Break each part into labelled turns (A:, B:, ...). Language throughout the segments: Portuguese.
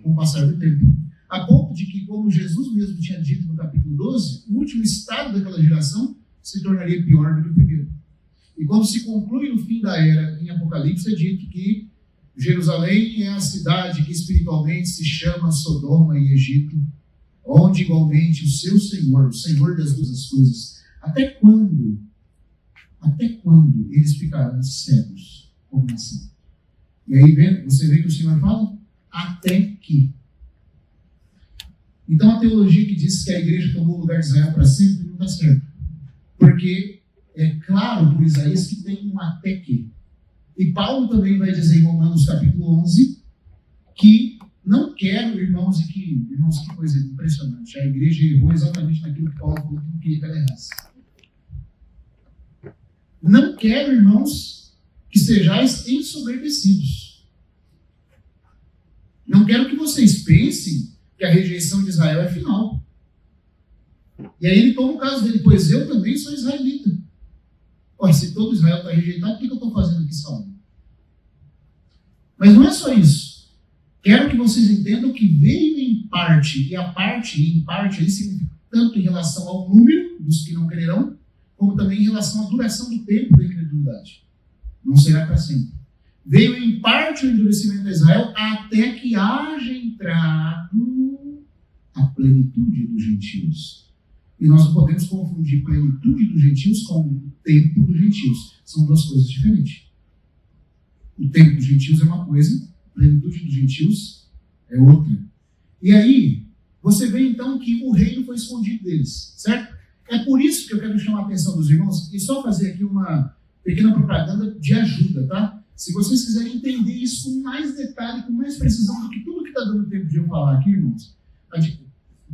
A: com o passar do tempo. A ponto de que, como Jesus mesmo tinha dito no capítulo 12, o último estado daquela geração se tornaria pior do que o primeiro. E quando se conclui o fim da era em Apocalipse, é dito que Jerusalém é a cidade que espiritualmente se chama Sodoma e Egito, onde igualmente o seu Senhor, o Senhor das duas coisas, até quando eles ficarão cegos como nação? E aí você vê que o Senhor fala, até que. Então a teologia que diz que a igreja tomou o lugar de Israel para sempre não está certo. Porque é claro por Isaías que tem um até que. E Paulo também vai dizer em Romanos capítulo 11 que não quero, irmãos, que coisa impressionante. A igreja errou exatamente naquilo que Paulo falou que não queria que ela errasse. Não quero, irmãos, que sejais ensoberbecidos. Não quero que vocês pensem que a rejeição de Israel é final. E aí ele toma o caso dele, pois eu também sou israelita. Ora, se todo Israel está rejeitado, o que eu estou fazendo aqui salvo? Mas não é só isso. Quero que vocês entendam que veio em parte, e a parte, em parte, ele significa tanto em relação ao número dos que não crerão, como também em relação à duração do tempo da incredulidade. Não será para sempre. Veio em parte o endurecimento de Israel até que haja entrado a plenitude dos gentios. E nós não podemos confundir plenitude dos gentios com o tempo dos gentios. São duas coisas diferentes. O tempo dos gentios é uma coisa, a plenitude dos gentios é outra. E aí, você vê então que o reino foi escondido deles, certo? É por isso que eu quero chamar a atenção dos irmãos e só fazer aqui uma pequena propaganda de ajuda, tá? Se vocês quiserem entender isso com mais detalhe, com mais precisão do que tudo que está dando tempo de eu falar aqui, irmãos,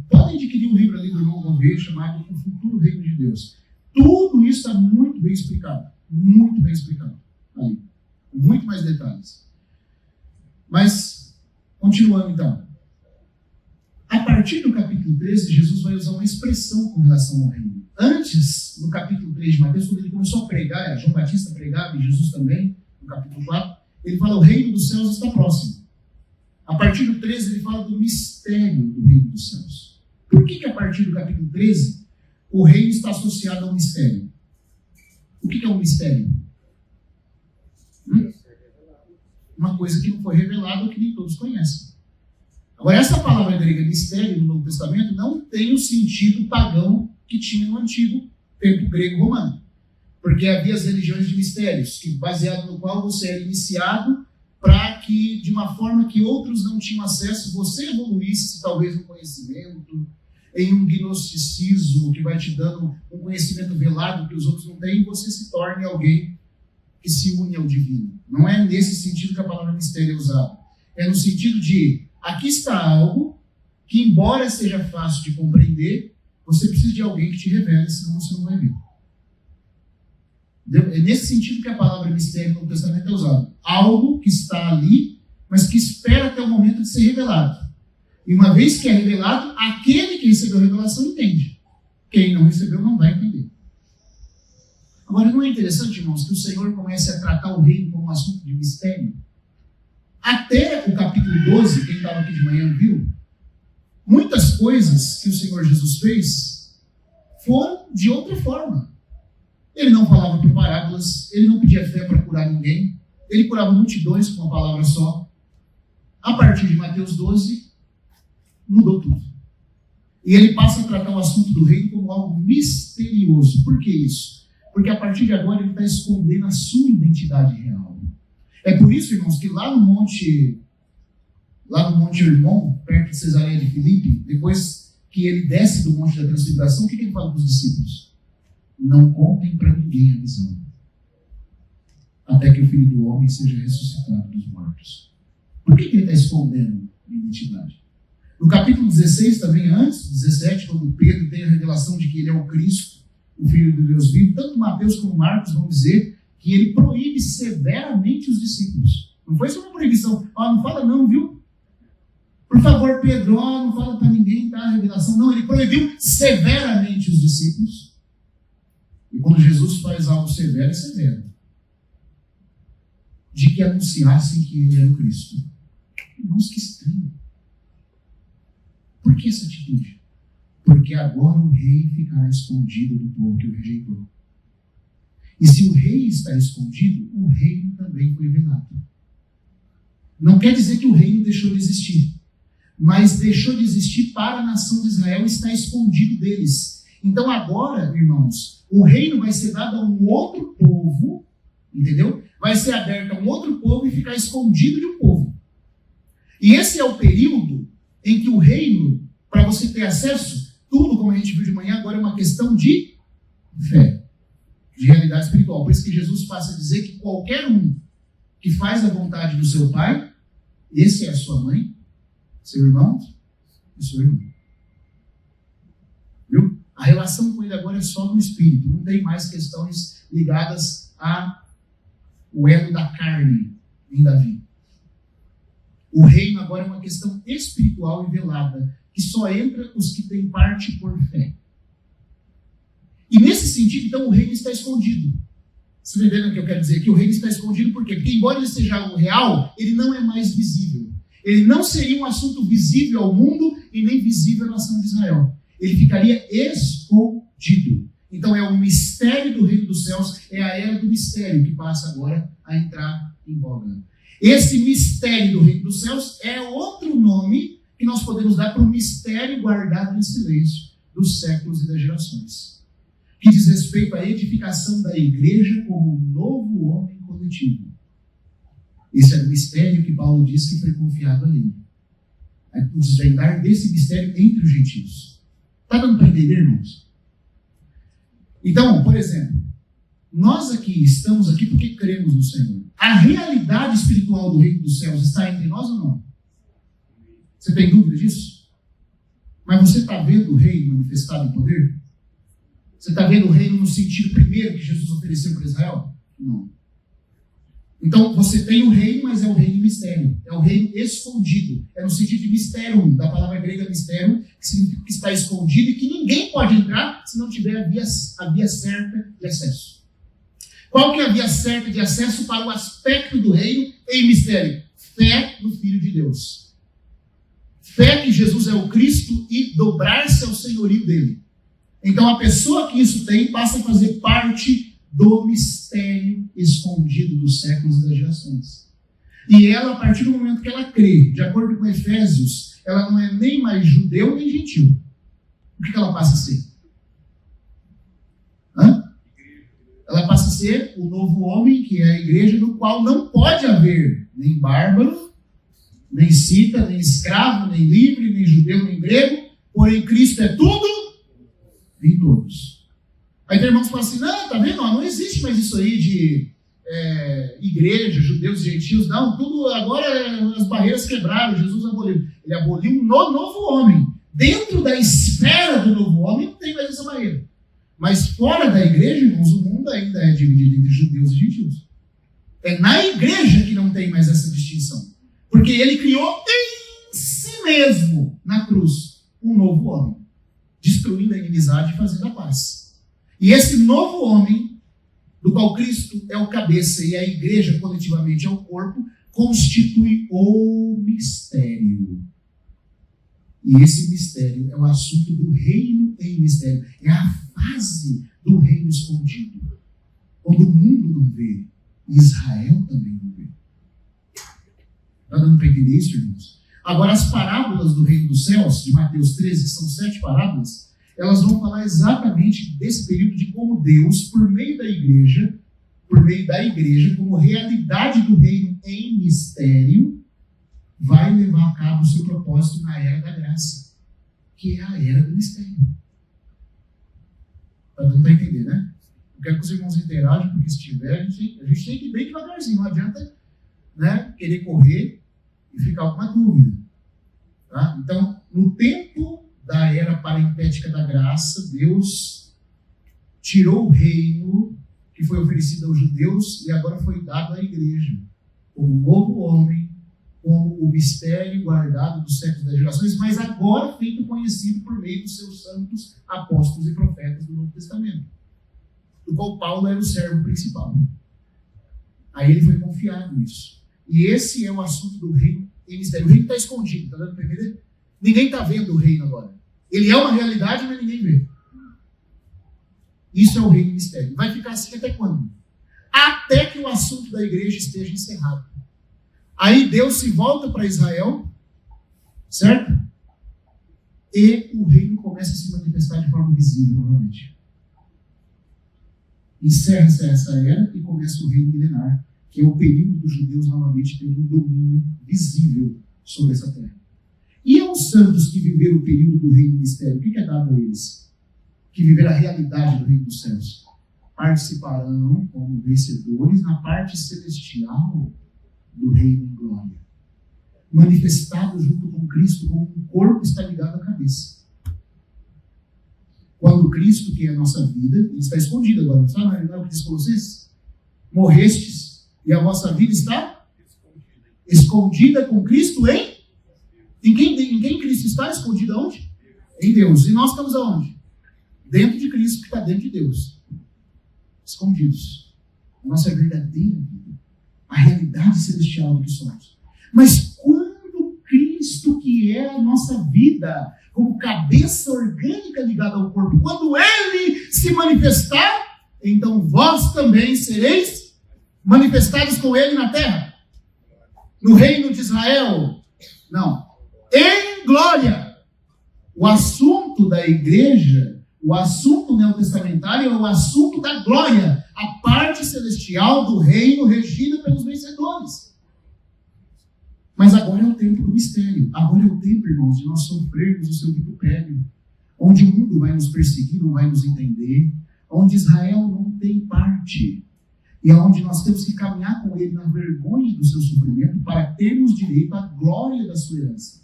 A: podem adquirir um livro ali do irmão Gouveia chamado O Futuro Reino de Deus. Tudo isso está muito bem explicado ali, com muito mais detalhes. Mas, continuando então. A partir do capítulo 13, Jesus vai usar uma expressão com relação ao reino. Antes, no capítulo 3 de Mateus, quando ele começou a pregar, João Batista pregava e Jesus também, no capítulo 4, ele fala: o reino dos céus está próximo. A partir do 13, ele fala do mistério do reino dos céus. Por que a partir do capítulo 13, o reino está associado ao mistério? O que é um mistério? Uma coisa que não foi revelada ou que nem todos conhecem. Agora, essa palavra grega mistério no Novo Testamento não tem o sentido pagão que tinha no antigo tempo grego-romano. Porque havia as religiões de mistérios, baseado no qual você era iniciado para que, de uma forma que outros não tinham acesso, você evoluísse, talvez, no conhecimento, em um gnosticismo que vai te dando um conhecimento velado que os outros não têm, e você se torne alguém que se une ao divino. Não é nesse sentido que a palavra mistério é usada. É no sentido de, aqui está algo que, embora seja fácil de compreender, você precisa de alguém que te revele, senão você não vai ver. É nesse sentido que a palavra mistério no Novo Testamento é usada. Algo que está ali, mas que espera até o momento de ser revelado. E uma vez que é revelado, aquele que recebeu a revelação entende. Quem não recebeu não vai entender. Agora, não é interessante, irmãos, que o Senhor comece a tratar o reino como um assunto de mistério? Até o capítulo 12, quem estava aqui de manhã viu, muitas coisas que o Senhor Jesus fez foram de outra forma. Ele não falava por parábolas, ele não pedia fé para curar ninguém, ele curava multidões com uma palavra só. A partir de Mateus 12, mudou tudo. E ele passa a tratar o assunto do reino como algo misterioso. Por que isso? Porque a partir de agora ele está escondendo a sua identidade real. É por isso, irmãos, que lá no Monte Hermon, perto de Cesareia de Filipe, depois que ele desce do Monte da Transfiguração, o que ele fala para os discípulos? Não contem para ninguém a visão, até que o Filho do Homem seja ressuscitado dos mortos. Por que ele está escondendo a identidade? No capítulo 16, também antes, 17, quando Pedro tem a revelação de que ele é o Cristo, o Filho de Deus vivo, tanto Mateus como Marcos vão dizer que ele proíbe severamente os discípulos. Não foi só uma proibição. Não fala não, viu? Por favor, Pedro, não fala para ninguém, tá? A revelação. Não, ele proibiu severamente os discípulos. E quando Jesus faz algo severo, é severo. De que anunciassem que ele era o Cristo. Irmãos, que estranho. Por que essa atitude? Porque agora o rei ficará escondido do povo que o rejeitou. E se o rei está escondido, o reino também foi velado. Não quer dizer que o reino deixou de existir, mas deixou de existir para a nação de Israel e está escondido deles. Então agora, irmãos, o reino vai ser dado a um outro povo, entendeu? Vai ser aberto a um outro povo e ficar escondido de um povo. E esse é o período em que o reino, para você ter acesso, tudo, como a gente viu de manhã, agora é uma questão de fé, de realidade espiritual. Por isso que Jesus passa a dizer que qualquer um que faz a vontade do seu pai, esse é a sua mãe, seu irmão e seu irmão. Viu? A relação com ele agora é só no espírito, não tem mais questões ligadas ao elo da carne em Davi. O reino agora é uma questão espiritual e velada, que só entra os que têm parte por fé. E nesse sentido, então, o reino está escondido. Você está entendendo o que eu quero dizer? Que o reino está escondido por quê? Porque embora ele seja algo real, ele não é mais visível. Ele não seria um assunto visível ao mundo e nem visível à nação de Israel. Ele ficaria escondido. Então é o mistério do reino dos céus, é a era do mistério que passa agora a entrar em voga. Esse mistério do reino dos céus é outro nome que nós podemos dar para o mistério guardado em silêncio dos séculos e das gerações, que diz respeito à edificação da igreja como um novo homem coletivo. Esse era o mistério que Paulo disse que foi confiado a ele. O desvendar desse mistério entre os gentios. Está dando para entender, irmãos? Então, por exemplo, nós aqui estamos aqui porque cremos no Senhor. A realidade espiritual do reino dos céus está entre nós ou não? Você tem dúvida disso? Mas você está vendo o reino manifestado em poder? Você está vendo o reino no sentido primeiro que Jesus ofereceu para Israel? Não. Então, você tem o reino, mas é o reino mistério. É o reino escondido. É no sentido de mistério, da palavra grega mistério, que significa que está escondido e que ninguém pode entrar se não tiver a via certa de acesso. Qual que é a via certa de acesso para o aspecto do reino em mistério? Fé no Filho de Deus. Fé que Jesus é o Cristo e dobrar-se ao senhorio dele. Então, a pessoa que isso tem passa a fazer parte do mistério escondido dos séculos e das gerações. E ela, a partir do momento que ela crê, de acordo com Efésios, ela não é nem mais judeu nem gentil. O que ela passa a ser? Ela passa a ser o novo homem, que é a igreja, no qual não pode haver nem bárbaro, nem cita, nem escravo, nem livre, nem judeu, nem grego, porém Cristo é tudo em todos. Aí tem irmãos que falam assim, não, tá vendo? Não existe mais isso aí de igreja, judeus e gentios, não, tudo agora as barreiras quebraram, Jesus aboliu. Ele aboliu um novo homem. Dentro da esfera do novo homem não tem mais essa barreira. Mas fora da igreja, irmãos, o mundo ainda é dividido entre judeus e gentios. É na igreja que não tem mais essa distinção. Porque ele criou em si mesmo, na cruz, um novo homem, destruindo a inimizade e fazendo a paz. E esse novo homem, do qual Cristo é o cabeça e a igreja coletivamente é o corpo, constitui o mistério. E esse mistério é o assunto do reino em mistério. É a fase do reino escondido. Onde o mundo não vê. Israel também não vê. Está dando para entender isso, irmãos? Agora, as parábolas do reino dos céus, de Mateus 13, que são 7 parábolas, elas vão falar exatamente desse período de como Deus, por meio da igreja, como realidade do reino em mistério, vai levar a cabo o seu propósito na era da graça, que é a era do mistério. Para tentar entender, né? Eu quero que os irmãos interajam, porque se tiver, a gente tem que ir bem devagarzinho, não adianta, né, querer correr e ficar com uma dúvida. Tá? Então, no tempo da era parentética da graça, Deus tirou o reino que foi oferecido aos judeus e agora foi dado à igreja, como novo homem, como o mistério guardado dos séculos das gerações, mas agora feito conhecido por meio dos seus santos apóstolos e profetas do Novo Testamento, do qual Paulo era o servo principal. Aí ele foi confiado nisso. E esse é o assunto do reino em mistério. O reino está escondido, está dando para entender? Ninguém está vendo o reino agora. Ele é uma realidade, mas ninguém vê. Isso é o reino mistério. Vai ficar assim até quando? Até que o assunto da igreja esteja encerrado. Aí Deus se volta para Israel, certo? E o reino começa a se manifestar de forma visível novamente. Encerra-se essa era e começa o reino milenar, que é o período dos judeus novamente tendo um domínio visível sobre essa terra. E aos santos que viveram o período do reino mistério, o que é dado a eles? Que viveram a realidade do reino dos céus. Participarão como vencedores na parte celestial do reino em glória. Manifestado junto com Cristo, como um corpo está ligado à cabeça. Quando Cristo, que é a nossa vida, ele está escondido agora, não sabe? Não é o que diz Colossenses? Morrestes e a vossa vida está escondida com Cristo em quem Cristo está? Escondida onde? Em Deus. E nós estamos aonde? Dentro de Cristo, que está dentro de Deus. Escondidos. A nossa verdadeira vida. A realidade celestial do que somos. Mas quando Cristo, que é a nossa vida, como cabeça orgânica ligada ao corpo, quando Ele se manifestar, então vós também sereis manifestados com Ele na terra. No reino de Israel. Não. Em glória. O assunto da igreja, o assunto neotestamentário é o assunto da glória, a parte celestial do reino regida pelos vencedores. Mas agora é o tempo do mistério. Agora é o tempo, irmãos, de nós sofrermos o seu vitupério, onde o mundo vai nos perseguir, não vai nos entender, onde Israel não tem parte, e onde nós temos que caminhar com ele na vergonha do seu sofrimento para termos direito à glória da sua herança.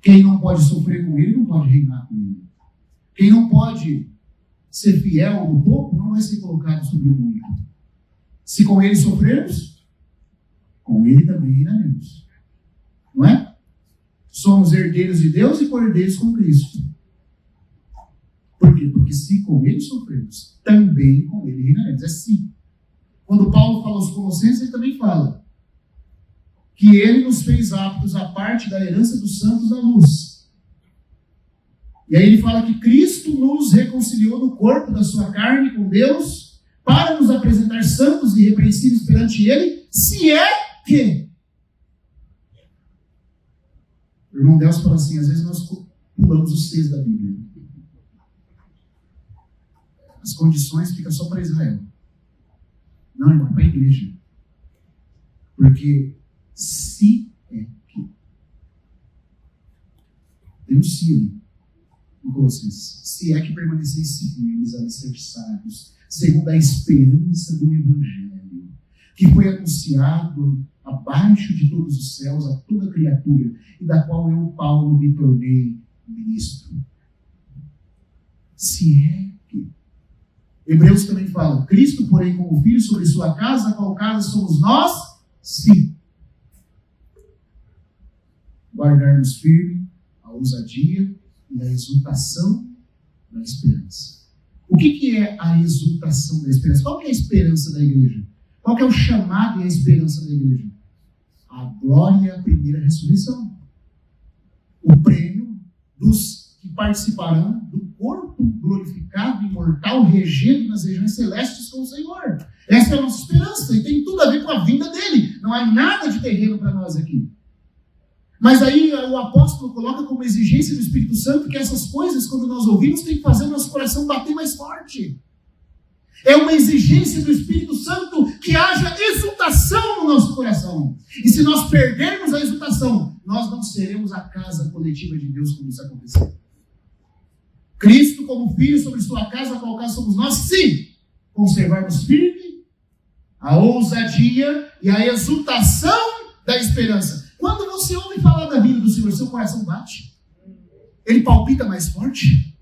A: Quem não pode sofrer com ele, não pode reinar com ele. Quem não pode ser fiel no pouco, não vai ser colocado sobre o muito. Se com ele sofrermos, com ele também reinaremos. Não é? Somos herdeiros de Deus e co-herdeiros com Cristo. Por quê? Porque se com ele sofrermos, também com ele reinaremos. É sim. Quando Paulo fala aos Colossenses, ele também fala que ele nos fez aptos à parte da herança dos santos da luz. E aí ele fala que Cristo nos reconciliou no corpo da sua carne com Deus para nos apresentar santos e irrepreensíveis perante ele, se é que... O irmão Deus fala assim, às vezes nós pulamos os 6 da Bíblia. As condições ficam só para Israel. Não, irmão, para a igreja. Porque se é que... Tem um se ali, em Colossenses. Se é que permaneceis firmes, alicerçados, segundo a esperança do Evangelho, que foi anunciado abaixo de todos os céus a toda criatura, e da qual eu, Paulo, me tornei ministro. Se é que... Hebreus também fala, Cristo, porém, como filho sobre sua casa, a qual casa somos nós, sim. Guardarmos firme a ousadia e a exultação da esperança. O que é a exultação da esperança? Qual que é a esperança da igreja? Qual que é o chamado e a esperança da igreja? A glória e a primeira ressurreição. O prêmio dos que participarão do corpo glorificado, imortal, regendo nas regiões celestes com o Senhor. Essa é a nossa esperança e tem tudo a ver com a vinda dele. Não há nada de terreno para nós aqui. Mas aí o apóstolo coloca como exigência do Espírito Santo que essas coisas, quando nós ouvimos, tem que fazer o nosso coração bater mais forte. É uma exigência do Espírito Santo que haja exultação no nosso coração. E se nós perdermos a exultação, nós não seremos a casa coletiva de Deus quando isso acontecer. Cristo como filho sobre sua casa, qual casa somos nós? Sim, conservarmos firme a ousadia e a exultação da esperança. Quando você ouve falar da vida do Senhor, seu coração bate? Ele palpita mais forte?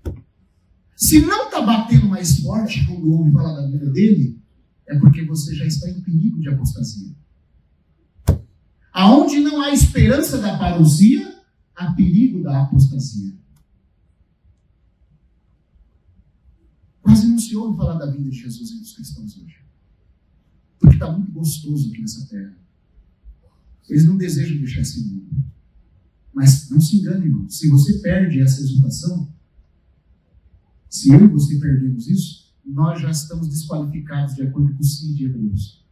A: Se não está batendo mais forte quando ouve falar da vida dele, é porque você já está em perigo de apostasia. Aonde não há esperança da parousia, há perigo da apostasia. Quase não se ouve falar da vida de Jesus e dos cristãos hoje. Porque está muito gostoso aqui nessa terra. Eles não desejam deixar esse mundo. Mas não se engane, irmão. Se você perde essa exultação, se eu e você perdemos isso, nós já estamos desqualificados de acordo com o CID de Hebreus.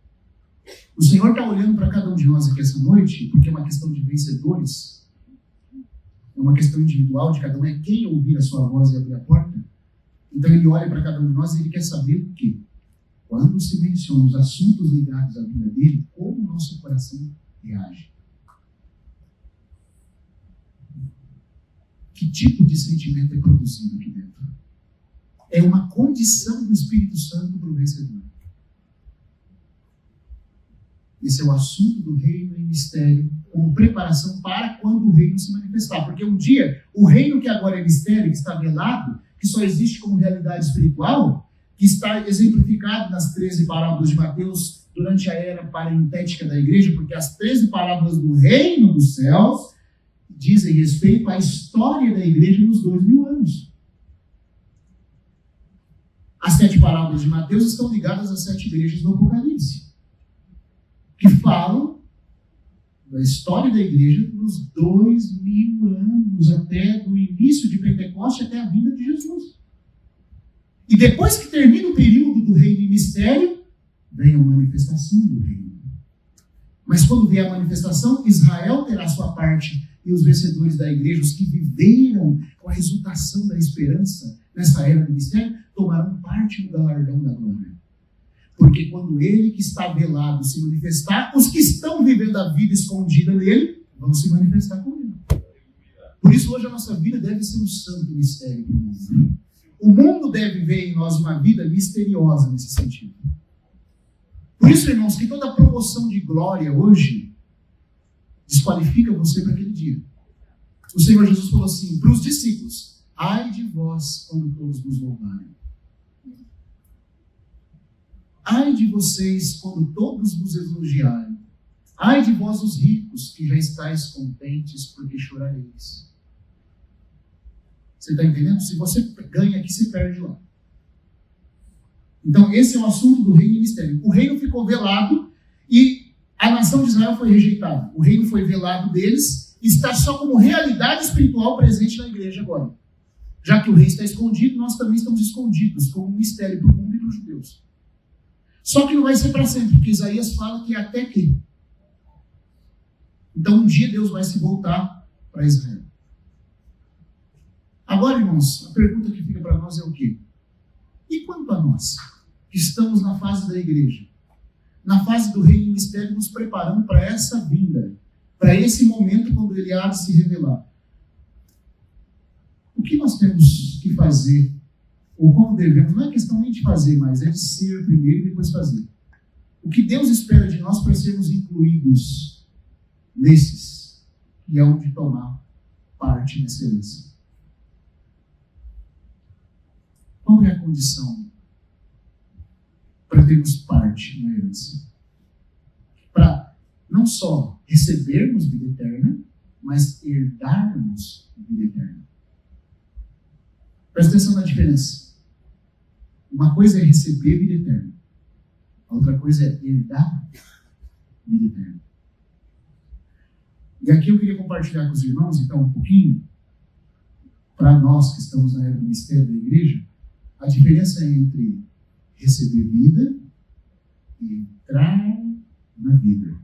A: O Senhor está olhando para cada um de nós aqui essa noite, porque é uma questão de vencedores, é uma questão individual de cada um, é quem ouvir a sua voz e abrir a porta. Então ele olha para cada um de nós e ele quer saber o quê? Quando se menciona os assuntos ligados à vida dele, como o nosso coração reage. Que tipo de sentimento é produzido aqui dentro? É uma condição do Espírito Santo para o vencedor. Esse é o assunto do reino em mistério, como preparação para quando o reino se manifestar. Porque um dia, o reino que agora é mistério, que está velado, que só existe como realidade espiritual, que está exemplificado nas 13 parábolas de Mateus durante a era parentética da igreja, porque as 13 parábolas do reino dos céus dizem respeito à história da igreja nos 2000 anos. As 7 parábolas de Mateus estão ligadas às 7 igrejas do Apocalipse, que falam da história da igreja nos 2000 anos, até do início de Pentecoste até a vinda de Jesus. E depois que termina o período do reino em mistério, vem a manifestação do reino. Mas quando vier a manifestação, Israel terá sua parte, e os vencedores da igreja, os que viveram com a exultação da esperança nessa era do mistério, tomarão parte no galardão da glória. Porque quando ele que está velado se manifestar, os que estão vivendo a vida escondida nele vão se manifestar com ele. Por isso hoje a nossa vida deve ser um santo mistério para o mundo. O mundo deve ver em nós uma vida misteriosa nesse sentido. Por isso, irmãos, que toda promoção de glória hoje desqualifica você para aquele dia. O Senhor Jesus falou assim para os discípulos: ai de vós quando todos vos louvarem. Ai de vocês quando todos vos elogiarem. Ai de vós os ricos, que já estáis contentes, porque chorareis. Você está entendendo? Se você ganha aqui, se perde lá. Então, esse é o assunto do reino e mistério. O reino ficou velado e a nação de Israel foi rejeitada. O reino foi velado deles e está só como realidade espiritual presente na igreja agora. Já que o rei está escondido, nós também estamos escondidos, como um mistério para o mundo e para os judeus. Só que não vai ser para sempre, porque Isaías fala que é até que. Então, um dia Deus vai se voltar para Israel. Agora, irmãos, a pergunta que fica para nós é o quê? E quanto a nós, que estamos na fase da igreja, na fase do reino e mistério, nos preparando para essa vinda, para esse momento quando ele há de se revelar? O que nós temos que fazer, ou como devemos, não é questão nem de fazer, mas é de ser primeiro e depois fazer. O que Deus espera de nós para sermos incluídos nesses, e é onde tomar parte nessa herança. Qual é a condição para termos parte na herança? Para não só recebermos vida eterna, mas herdarmos vida eterna. Presta atenção na diferença. Uma coisa é receber vida eterna. A outra coisa é herdar vida eterna. E aqui eu queria compartilhar com os irmãos, então, um pouquinho, para nós que estamos na era do mistério da igreja, a diferença entre receber vida e entrar na vida.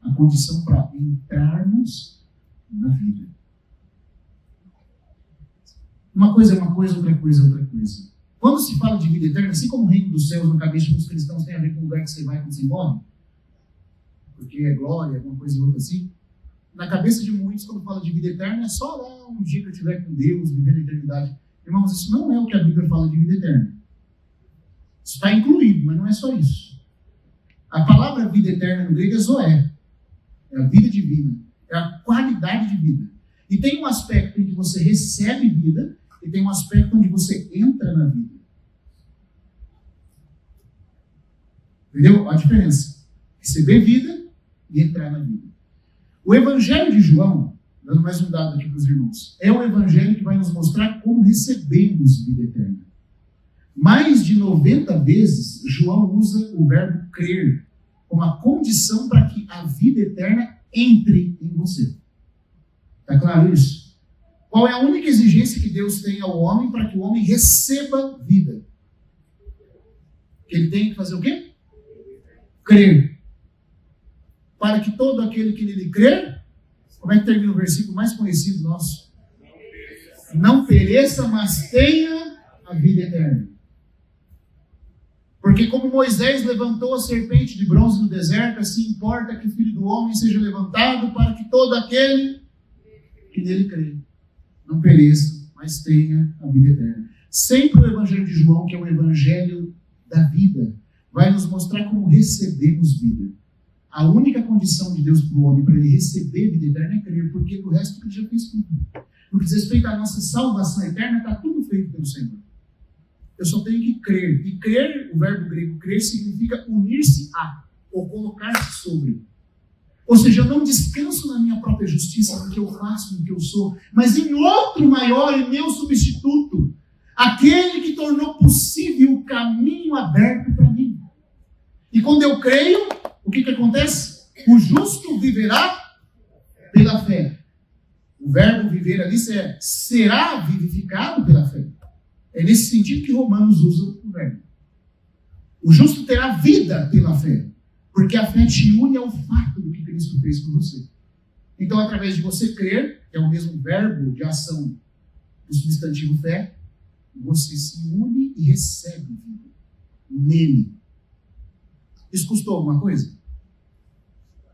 A: A condição para entrarmos na vida. Uma coisa é uma coisa, outra coisa é outra coisa. Quando se fala de vida eterna, assim como o reino dos céus na cabeça dos cristãos tem a ver com o lugar que você vai quando você morre, porque é glória, alguma coisa e outra assim, na cabeça de muitos, quando fala de vida eterna, é só lá um dia que eu estiver com Deus, vivendo a eternidade. Irmãos, isso não é o que a Bíblia fala de vida eterna. Isso está incluído, mas não é só isso. A palavra vida eterna no grego é zoé. É a vida divina. É a qualidade de vida. E tem um aspecto em que você recebe vida e tem um aspecto onde você entra na vida. Entendeu? A diferença. Receber vida e entrar na vida. O Evangelho de João, dando mais um dado aqui para os irmãos, é o Evangelho que vai nos mostrar como recebemos vida eterna. Mais de 90 vezes, João usa o verbo crer como a condição para que a vida eterna entre em você. Está claro isso? Qual é a única exigência que Deus tem ao homem para que o homem receba vida? Que ele tem que fazer o quê? Crer. Para que todo aquele que nele crer, como é que termina o versículo mais conhecido nosso? Não pereça, mas tenha a vida eterna. Porque como Moisés levantou a serpente de bronze no deserto, assim importa que o Filho do Homem seja levantado para que todo aquele que nele crê não pereça, mas tenha a vida eterna. Sempre o Evangelho de João, que é o Evangelho da vida, vai nos mostrar como recebemos vida. A única condição de Deus para o homem, para ele receber vida eterna, é crer, porque o resto ele já fez tudo. No que diz respeito à nossa salvação eterna, está tudo feito pelo Senhor. Eu só tenho que crer. E crer, o verbo grego crer, significa unir-se a, ou colocar-se sobre. Ou seja, eu não descanso na minha própria justiça, no que eu faço, no que eu sou, mas em outro maior e meu substituto, aquele que tornou possível o caminho aberto para mim. E quando eu creio, o que acontece? O justo viverá pela fé. O verbo viver ali será vivificado pela fé. É nesse sentido que Romanos usa o verbo. O justo terá vida pela fé, porque a fé te une ao fato do que Cristo fez por você. Então, através de você crer, que é o mesmo verbo de ação do substantivo fé, você se une e recebe vida nele. Isso custou alguma coisa?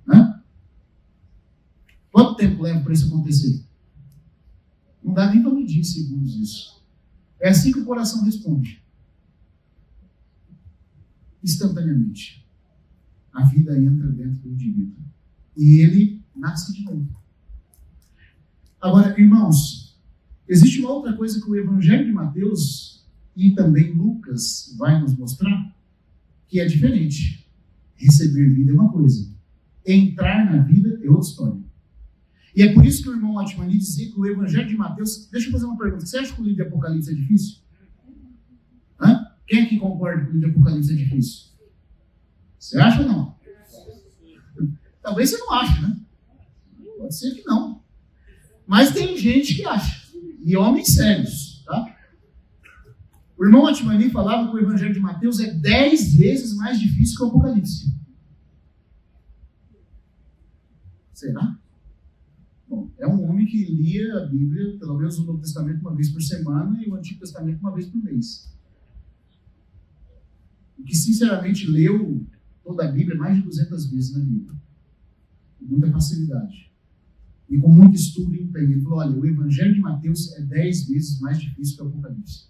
A: Hã? Quanto tempo leva para isso acontecer? Não dá nem para medir em segundos isso. É assim que o coração responde. Instantaneamente. A vida entra dentro do indivíduo. E ele nasce de novo. Agora, irmãos, existe uma outra coisa que o Evangelho de Mateus e também Lucas vai nos mostrar, que é diferente. Receber vida é uma coisa. Entrar na vida é outra história. E é por isso que o irmão Atmani dizia que o Evangelho de Mateus... Deixa eu fazer uma pergunta. Você acha que o livro de Apocalipse é difícil? Hã? Quem é que concorda que o livro de Apocalipse é difícil? Você acha ou não? Talvez você não ache, né? Pode ser que não. Mas tem gente que acha. E homens sérios, tá? O irmão Atmani falava que o Evangelho de Mateus é 10 vezes mais difícil que o Apocalipse. Será? Bom, é um homem que lia a Bíblia, pelo menos o Novo Testamento, uma vez por semana e o Antigo Testamento uma vez por mês. E que, sinceramente, leu toda a Bíblia mais de 200 vezes na Bíblia. Com muita facilidade. E com muito estudo e empenho. Ele falou, olha, o Evangelho de Mateus é 10 vezes mais difícil que o Apocalipse.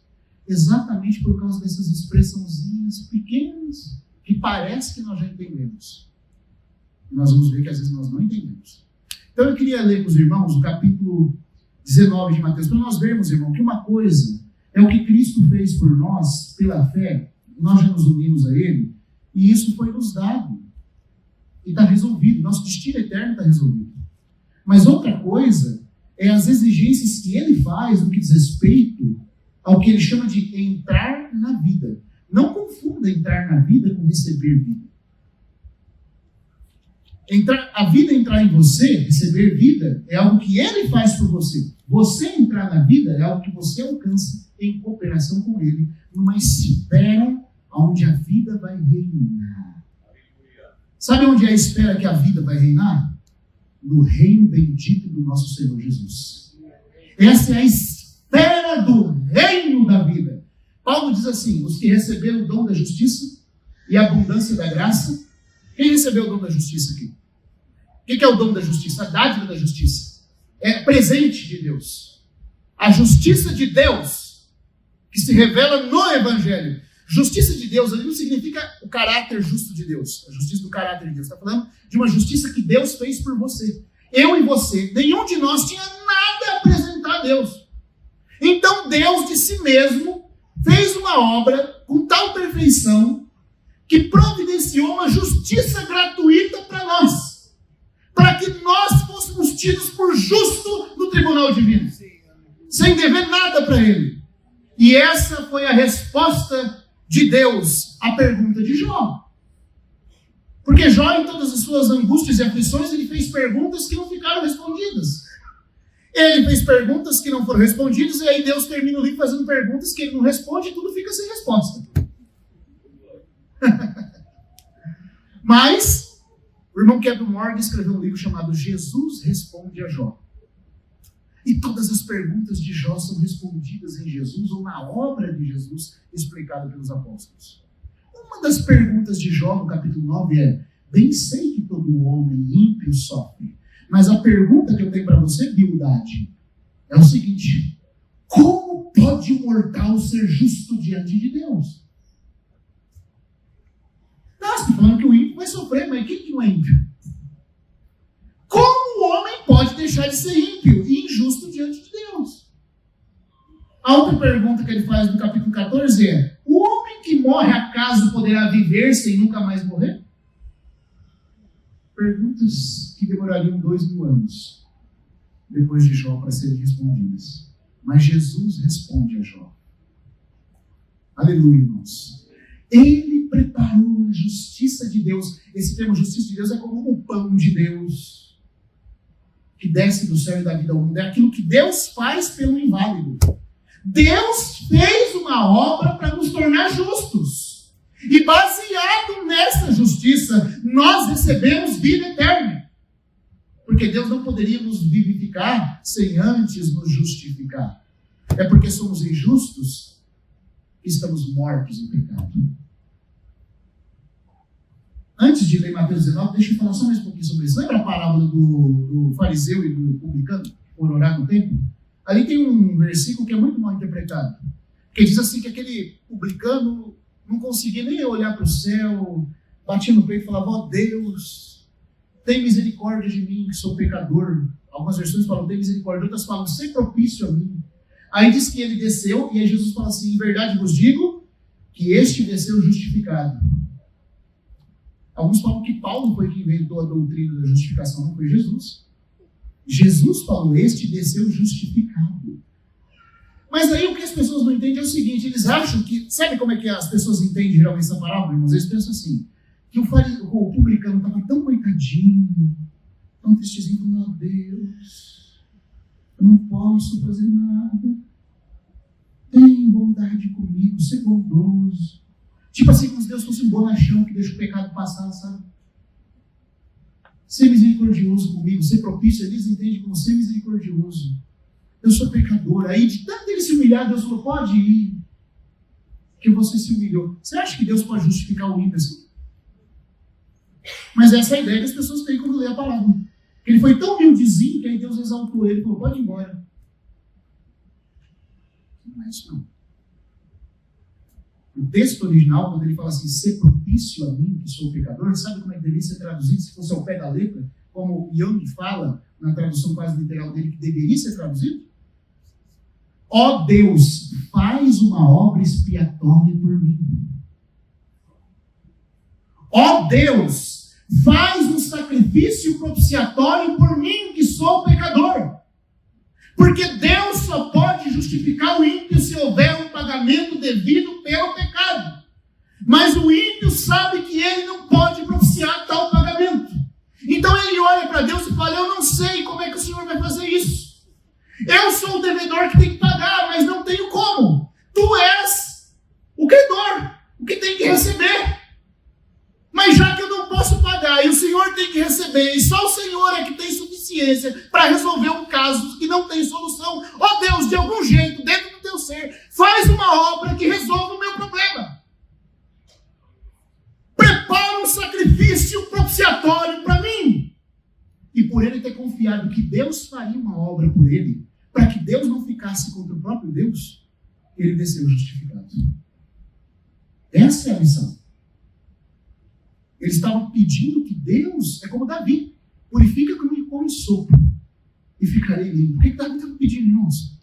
A: Exatamente por causa dessas expressãozinhas pequenas que parece que nós já entendemos. E nós vamos ver que às vezes nós não entendemos. Então eu queria ler com os irmãos o capítulo 19 de Mateus, para nós vermos, irmão, que uma coisa é o que Cristo fez por nós, pela fé, nós já nos unimos a Ele, e isso foi nos dado. E está resolvido, nosso destino eterno está resolvido. Mas outra coisa é as exigências que Ele faz no que diz respeito ao que Ele chama de entrar na vida. Não confunda entrar na vida com receber vida. A vida entrar em você, receber vida, é algo que Ele faz por você. Você entrar na vida é algo que você alcança em cooperação com Ele, numa esfera onde a vida vai reinar. Sabe onde é a esfera que a vida vai reinar? No reino bendito do nosso Senhor Jesus. Essa é a esfera do reino da vida. Paulo diz assim, os que receberam o dom da justiça e a abundância da graça. Quem recebeu o dom da justiça aqui? O que é o dom da justiça? A dádiva da justiça. É presente de Deus. A justiça de Deus, que se revela no Evangelho. Justiça de Deus ali não significa o caráter justo de Deus. A justiça do caráter de Deus. Está falando de uma justiça que Deus fez por você. Eu e você, nenhum de nós tinha nada a apresentar a Deus. Então Deus de si mesmo fez uma obra com tal perfeição que providenciou uma justiça gratuita para nós, para que nós fôssemos tidos por justo no tribunal divino, sem dever nada para Ele. E essa foi a resposta de Deus à pergunta de Jó. Porque Jó, em todas as suas angústias e aflições, ele fez perguntas que não ficaram respondidas. Ele fez perguntas que não foram respondidas, e aí Deus termina o livro fazendo perguntas que ele não responde, e tudo fica sem resposta. Mas, o irmão Kevin Morgan escreveu um livro chamado Jesus Responde a Jó. E todas as perguntas de Jó são respondidas em Jesus, ou na obra de Jesus, explicada pelos apóstolos. Uma das perguntas de Jó, no capítulo 9, é: bem sei que todo homem ímpio sofre. Mas a pergunta que eu tenho para você, Bildade, é o seguinte: como pode um mortal ser justo diante de Deus? Nós estamos falando que o ímpio vai sofrer, mas quem que não é ímpio? Como o homem pode deixar de ser ímpio e injusto diante de Deus? A outra pergunta que ele faz no capítulo 14 é: o homem que morre acaso poderá viver sem nunca mais morrer? Perguntas que demorariam 2000 anos depois de Jó para serem respondidas. Mas Jesus responde a Jó. Aleluia, irmãos. Ele preparou a justiça de Deus. Esse termo justiça de Deus é como o pão de Deus que desce do céu e da vida ao mundo. É aquilo que Deus faz pelo inválido. Deus fez uma obra para nos tornar justos. E baseado nessa justiça, nós recebemos vida eterna. Porque Deus não poderia nos vivificar sem antes nos justificar. É porque somos injustos que estamos mortos em pecado. Antes de ler Mateus 19, deixa eu falar só mais um pouquinho sobre isso. Lembra a parábola do fariseu e do publicano que foram orar no templo? Ali tem um versículo que é muito mal interpretado. Que diz assim que aquele publicano não conseguia nem olhar para o céu, batia no peito e falava: ó Deus, tem misericórdia de mim, que sou pecador. Algumas versões falam: tem misericórdia, outras falam: ser propício a mim. Aí diz que ele desceu, e aí Jesus fala assim: em verdade vos digo, que este desceu justificado. Alguns falam que Paulo foi quem inventou a doutrina da justificação, não foi Jesus. Jesus falou: este desceu justificado. Mas aí o que as pessoas não entendem é o seguinte: eles acham que, sabe como é que as pessoas entendem geralmente essa parábola, irmãos? Eles pensam assim, que o publicano estava tão coitadinho, tão tristezinho, falando: oh Deus, eu não posso fazer nada, tem bondade comigo, ser bondoso. Tipo assim, como se Deus fosse um bonachão que deixa o pecado passar, sabe? Ser misericordioso comigo, ser propício, eles entendem como ser misericordioso. Eu sou pecador. Aí, de tanto ele se humilhar, Deus falou: pode ir, que você se humilhou. Você acha que Deus pode justificar o ímpio assim? Mas essa é a ideia que as pessoas têm quando lê a palavra. Ele foi tão humildezinho que aí Deus exaltou ele e falou: pode ir embora. Não é isso não. O texto original, quando ele fala assim: ser propício a mim, que sou pecador, sabe como é que deveria ser traduzido se fosse ao pé da letra? Como Young fala na tradução quase literal dele, que deveria ser traduzido? Ó Deus, faz uma obra expiatória por mim. Ó Deus, faz um sacrifício propiciatório por mim, que sou pecador. Porque Deus só pode justificar o ímpio se houver um pagamento devido pelo pecado. Mas o ímpio sabe que ele não pode propiciar tal pagamento. Então ele olha para Deus e fala: eu não sei como é que o Senhor vai fazer isso. Eu sou o devedor que tem que pagar, mas não tenho como. Tu és o credor, o que tem que receber. Mas já que eu não posso pagar e o Senhor tem que receber, e só o Senhor é que tem suficiência para resolver um caso que não tem solução, ó Deus, de algum jeito, dentro do teu ser, faz uma obra que resolva o meu problema. Prepara um sacrifício propiciatório para mim. E por ele ter confiado que Deus faria uma obra por ele, para que Deus não ficasse contra o próprio Deus, ele desceu justificado. Essa é a missão. Eles estavam pedindo que Deus, é como Davi, purifica comigo com sopro e ficarei limpo. O que Davi estava pedindo, irmãos?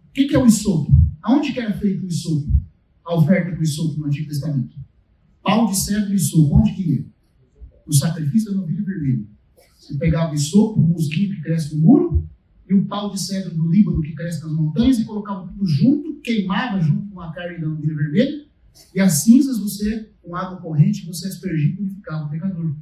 A: O que é o isopro? Aonde que era feito o isopro? A oferta do isopro no Antigo Testamento. Pau de cedro e isopro. Onde que ia? No sacrifício da novilha vermelha. Você pegava o isopro, o musguinho que cresce no muro, e um pau de cedro do Líbano que cresce nas montanhas, e colocava tudo junto, queimava junto com a carne da novilha vermelha, e as cinzas você, com água corrente, você aspergia e purificava o pecador.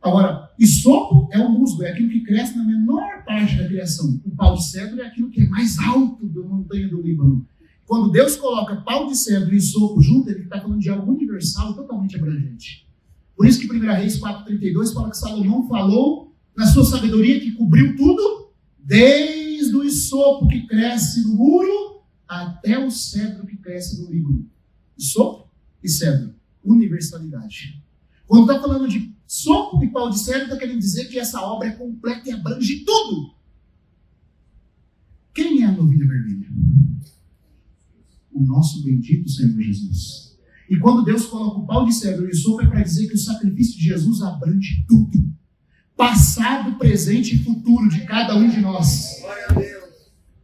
A: Agora, isopo é o musgo, é aquilo que cresce na menor parte da criação. O pau de cedro é aquilo que é mais alto da montanha do Líbano. Quando Deus coloca pau de cedro e isopo junto, ele está falando de algo universal, totalmente abrangente. Por isso que 1 Reis 4,32 fala que Salomão falou na sua sabedoria que cobriu tudo, desde o isopo que cresce no muro até o cedro que cresce no Líbano. Isopo e cedro. Universalidade. Quando está falando de sopo e pau de cedro, está querendo dizer que essa obra é completa e abrange tudo. Quem é a novilha vermelha? O nosso bendito Senhor Jesus. E quando Deus coloca o pau de cedro e o sopo, é para dizer que o sacrifício de Jesus abrange tudo. Passado, presente e futuro de cada um de nós.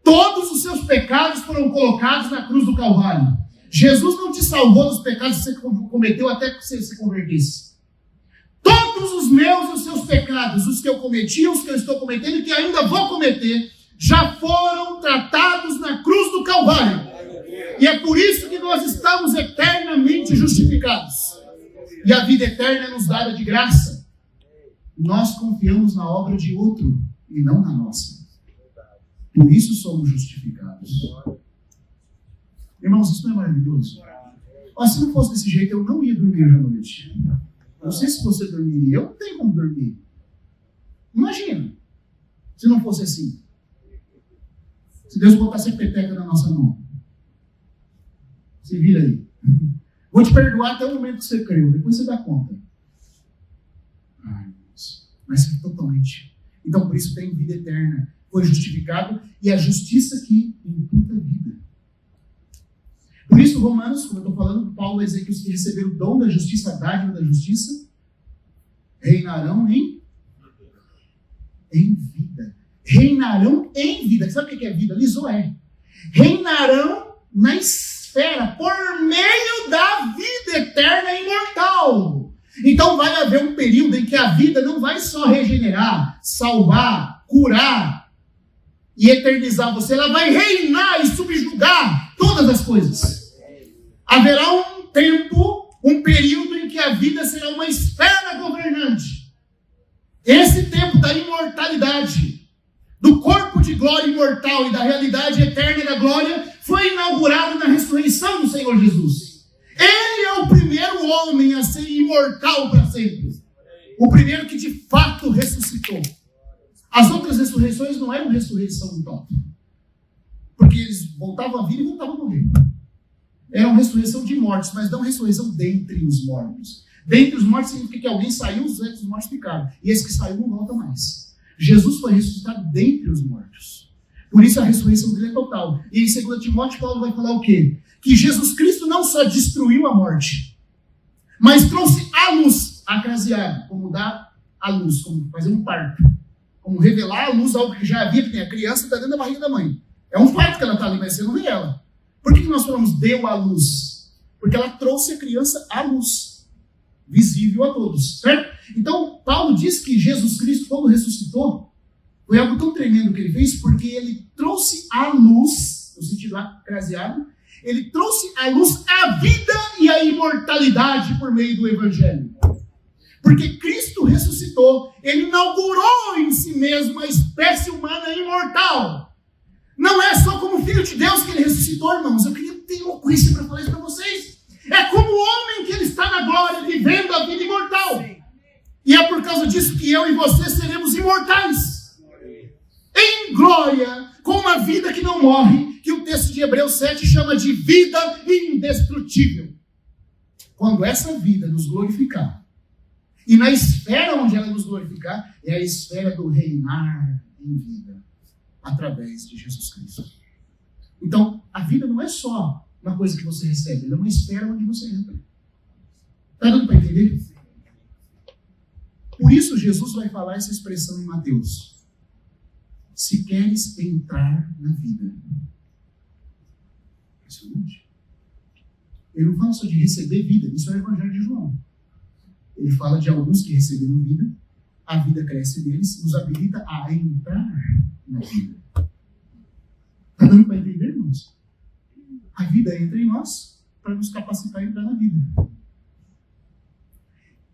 A: Todos os seus pecados foram colocados na cruz do Calvário. Jesus não te salvou dos pecados que você cometeu até que você se convertesse. Todos os meus e os seus pecados, os que eu cometi, os que eu estou cometendo e que ainda vou cometer, já foram tratados na cruz do Calvário. E é por isso que nós estamos eternamente justificados. E a vida eterna é nos dada de graça. Nós confiamos na obra de outro e não na nossa. Por isso somos justificados. Irmãos, isso não é maravilhoso? Ó, se não fosse desse jeito, eu não ia dormir hoje à noite. Não sei se você dormiria. Eu não tenho como dormir. Imagina, se não fosse assim. Se Deus botasse a peteca na nossa mão. Se vira aí. Vou te perdoar até o momento que você creu. Depois você dá conta. Ai, Deus. Mas é totalmente. Então, por isso tem vida eterna. Foi justificado. E a justiça que imputa a vida. Por isso, Romanos, como eu estou falando, Paulo vai dizer que os que receberam o dom da justiça, a dádiva da justiça, reinarão em vida. Reinarão em vida. Sabe o que é vida? Lizoé. Reinarão na esfera, por meio da vida eterna e imortal. Então vai haver um período em que a vida não vai só regenerar, salvar, curar e eternizar você, ela vai reinar e subjugar todas as coisas. Haverá um tempo, um período em que a vida será uma esfera governante. Esse tempo da imortalidade, do corpo de glória imortal e da realidade eterna da glória, foi inaugurado na ressurreição do Senhor Jesus. Ele é o primeiro homem a ser imortal para sempre. O primeiro que de fato ressuscitou. As outras ressurreições não eram ressurreição top. Porque eles voltavam à vida e voltavam a morrer. Era uma ressurreição de mortos, mas não ressurreição dentre os mortos. Dentre os mortos significa que alguém saiu, os outros mortos ficaram. E esse que saiu não volta mais. Jesus foi ressuscitado dentre os mortos. Por isso a ressurreição dele é total. E em 2 Timóteo, Paulo vai falar o quê? Que Jesus Cristo não só destruiu a morte, mas trouxe à luz, acraseado, como dar à luz, como fazer um parto. Como revelar à luz algo que já havia, porque a criança está dentro da barriga da mãe. É um fato que ela está ali, mas você não vê ela. Por que nós falamos deu à luz? Porque ela trouxe a criança à luz, visível a todos, certo? Então, Paulo diz que Jesus Cristo, quando ressuscitou, foi algo tão tremendo que ele fez, porque ele trouxe à luz, no sentido acraseado, ele trouxe à luz a vida e a imortalidade por meio do Evangelho. Porque Cristo ressuscitou, ele inaugurou em si mesmo a espécie humana imortal. Não é só como Filho de Deus que ele ressuscitou, irmãos. Eu queria ter eloquência para falar isso para vocês. É como homem que ele está na glória, vivendo a vida imortal. E é por causa disso que eu e você seremos imortais. Em glória, com uma vida que não morre, que o texto de Hebreus 7 chama de vida indestrutível. Quando essa vida nos glorificar, e na esfera onde ela nos glorificar, é a esfera do reinar em vida, através de Jesus Cristo. Então, a vida não é só uma coisa que você recebe, ela é uma esfera onde você entra. Está dando para entender? Por isso Jesus vai falar essa expressão em Mateus. Se queres entrar na vida. Impressionante. Ele não fala só de receber vida, isso é o Evangelho de João. Ele fala de alguns que receberam vida, a vida cresce neles, nos habilita a entrar na vida. Está dando para entender, irmãos? A vida entra em nós para nos capacitar a entrar na vida.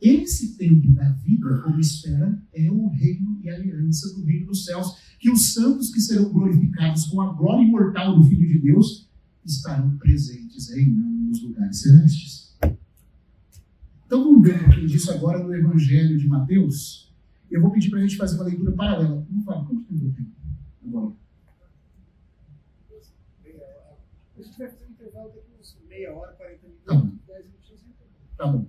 A: esse tempo da vida, como espera, é o reino e a aliança do reino dos céus, que os santos que serão glorificados com a glória imortal do Filho de Deus estarão presentes reinando nos lugares celestes. Então vamos ver um pouquinho disso agora no Evangelho de Mateus. Eu vou pedir para a gente fazer uma leitura paralela. Vamos falar, quanto tempo eu tenho agora?
B: A gente vai fazer um intervalo daqui uns meia hora, 40 minutos,
A: Tá bom.
B: 10 minutinhos.
A: Tá bom.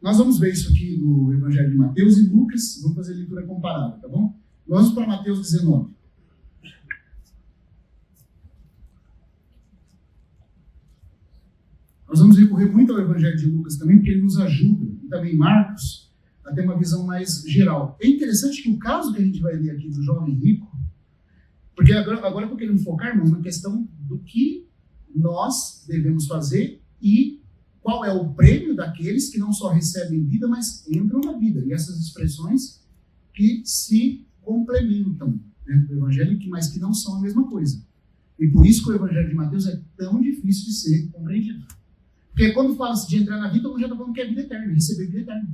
A: Nós vamos ver isso aqui no Evangelho de Mateus e Lucas. Vamos fazer leitura comparada, tá bom? Vamos para Mateus 19. Nós vamos recorrer muito ao Evangelho de Lucas também, porque ele nos ajuda, e também Marcos, a ter uma visão mais geral. É interessante que o caso que a gente vai ler aqui do jovem rico, porque agora eu estou querendo focar, irmãos, na questão do que nós devemos fazer e qual é o prêmio daqueles que não só recebem vida, mas entram na vida. E essas expressões que se complementam dentro do Evangelho, mas que não são a mesma coisa. E por isso que o Evangelho de Mateus é tão difícil de ser compreendido. Porque quando fala-se de entrar na vida, todo mundo já está falando que é vida eterna, receber vida eterna.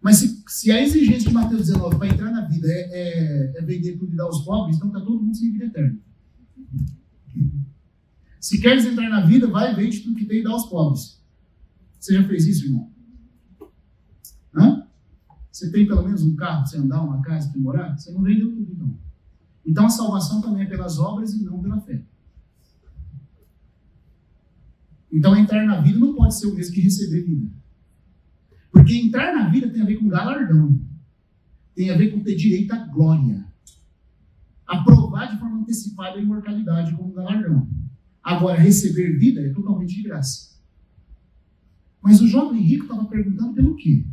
A: Mas se a exigência de Mateus 19 para entrar na vida é vender tudo e dar aos pobres, então está todo mundo sem vida eterna. Se queres entrar na vida, vai, vende tudo que tem e dá aos pobres. Você já fez isso, irmão? Hã? Você tem pelo menos um carro para você andar, uma casa para morar? Você não vendeu tudo, então. Então a salvação também é pelas obras e não pela fé. Então entrar na vida não pode ser o mesmo que receber vida. Porque entrar na vida tem a ver com galardão. Tem a ver com ter direito à glória. Aprovar de forma antecipada a imortalidade como galardão. Agora, receber vida é totalmente de graça. Mas o jovem rico estava perguntando pelo quê?